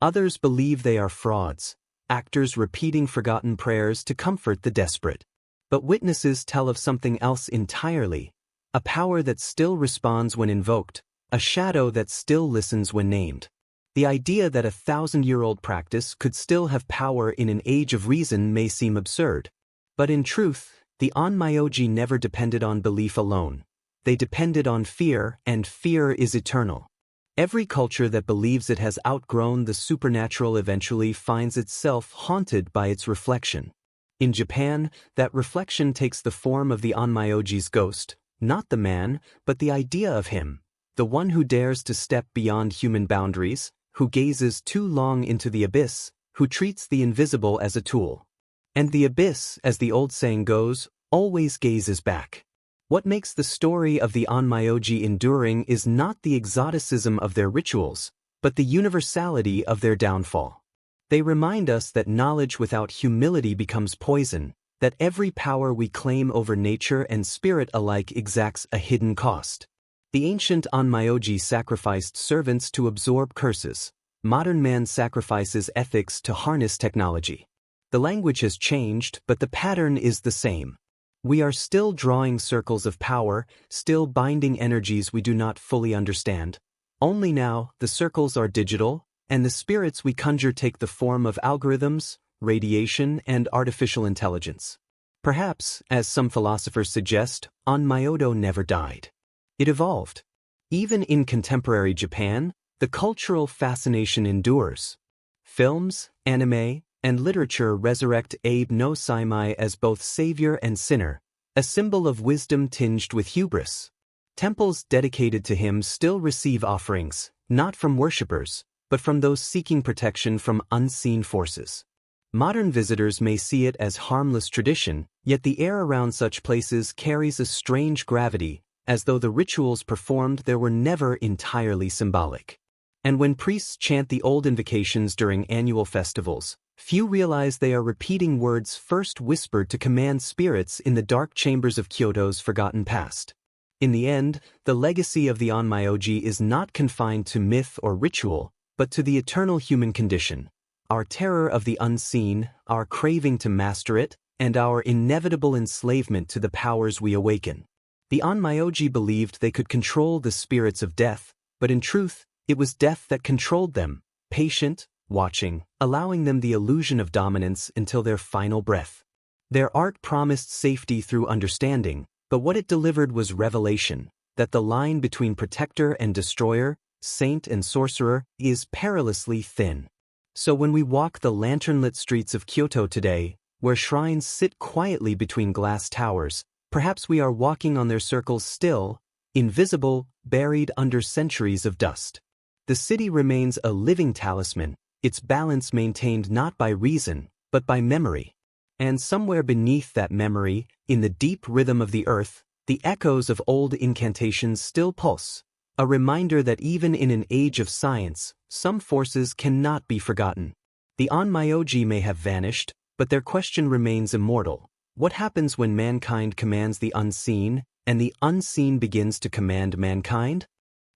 Others believe they are frauds, actors repeating forgotten prayers to comfort the desperate. But witnesses tell of something else entirely, a power that still responds when invoked, a shadow that still listens when named. The idea that a 1,000-year-old practice could still have power in an age of reason may seem absurd. But in truth, the Onmyoji never depended on belief alone. They depended on fear, and fear is eternal. Every culture that believes it has outgrown the supernatural eventually finds itself haunted by its reflection. In Japan, that reflection takes the form of the Onmyoji's ghost, not the man, but the idea of him, the one who dares to step beyond human boundaries, who gazes too long into the abyss, who treats the invisible as a tool. And the abyss, as the old saying goes, always gazes back. What makes the story of the Onmyoji enduring is not the exoticism of their rituals, but the universality of their downfall. They remind us that knowledge without humility becomes poison, that every power we claim over nature and spirit alike exacts a hidden cost. The ancient Onmyoji sacrificed servants to absorb curses. Modern man sacrifices ethics to harness technology. The language has changed, but the pattern is the same. We are still drawing circles of power, still binding energies we do not fully understand. Only now, the circles are digital, and the spirits we conjure take the form of algorithms, radiation, and artificial intelligence. Perhaps, as some philosophers suggest, Onmyoji never died. It evolved. Even in contemporary Japan, the cultural fascination endures. Films, anime, and literature resurrect Abe no Saimai as both savior and sinner, a symbol of wisdom tinged with hubris. Temples dedicated to him still receive offerings, not from worshippers, but from those seeking protection from unseen forces. Modern visitors may see it as harmless tradition, yet the air around such places carries a strange gravity, as though the rituals performed there were never entirely symbolic. And when priests chant the old invocations during annual festivals, few realize they are repeating words first whispered to command spirits in the dark chambers of Kyoto's forgotten past. In the end, the legacy of the Onmyoji is not confined to myth or ritual, but to the eternal human condition. Our terror of the unseen, our craving to master it, and our inevitable enslavement to the powers we awaken. The Onmyoji believed they could control the spirits of death, but in truth, it was death that controlled them, patient, watching, allowing them the illusion of dominance until their final breath. Their art promised safety through understanding, but what it delivered was revelation, that the line between protector and destroyer, saint and sorcerer, is perilously thin. So when we walk the lantern-lit streets of Kyoto today, where shrines sit quietly between glass towers, perhaps we are walking on their circles still, invisible, buried under centuries of dust. The city remains a living talisman, its balance maintained not by reason, but by memory. And somewhere beneath that memory, in the deep rhythm of the earth, the echoes of old incantations still pulse, a reminder that even in an age of science, some forces cannot be forgotten. The Onmyoji may have vanished, but their question remains immortal. What happens when mankind commands the unseen, and the unseen begins to command mankind?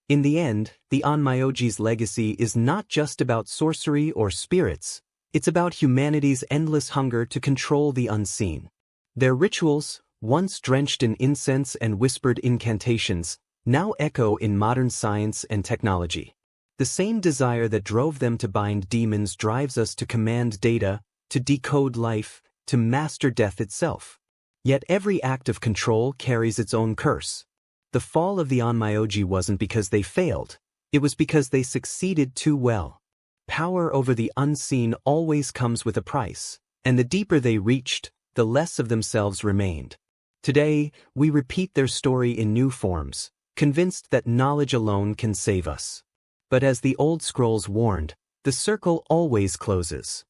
In the end, the Onmyoji's legacy is not just about sorcery or spirits, it's about humanity's endless hunger to control the unseen. Their rituals, once drenched in incense and whispered incantations, now echo in modern science and technology. The same desire that drove them to bind demons drives us to command data, to decode life, to master death itself. Yet every act of control carries its own curse. The fall of the Onmyoji wasn't because they failed, it was because they succeeded too well. Power over the unseen always comes with a price, and the deeper they reached, the less of themselves remained. Today, we repeat their story in new forms, convinced that knowledge alone can save us. But as the old scrolls warned, the circle always closes.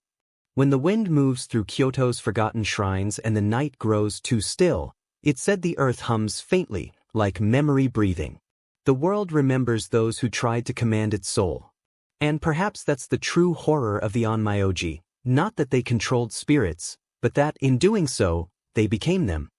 When the wind moves through Kyoto's forgotten shrines and the night grows too still, it's said the earth hums faintly, like memory breathing. The world remembers those who tried to command its soul. And perhaps that's the true horror of the Onmyoji, not that they controlled spirits, but that, in doing so, they became them.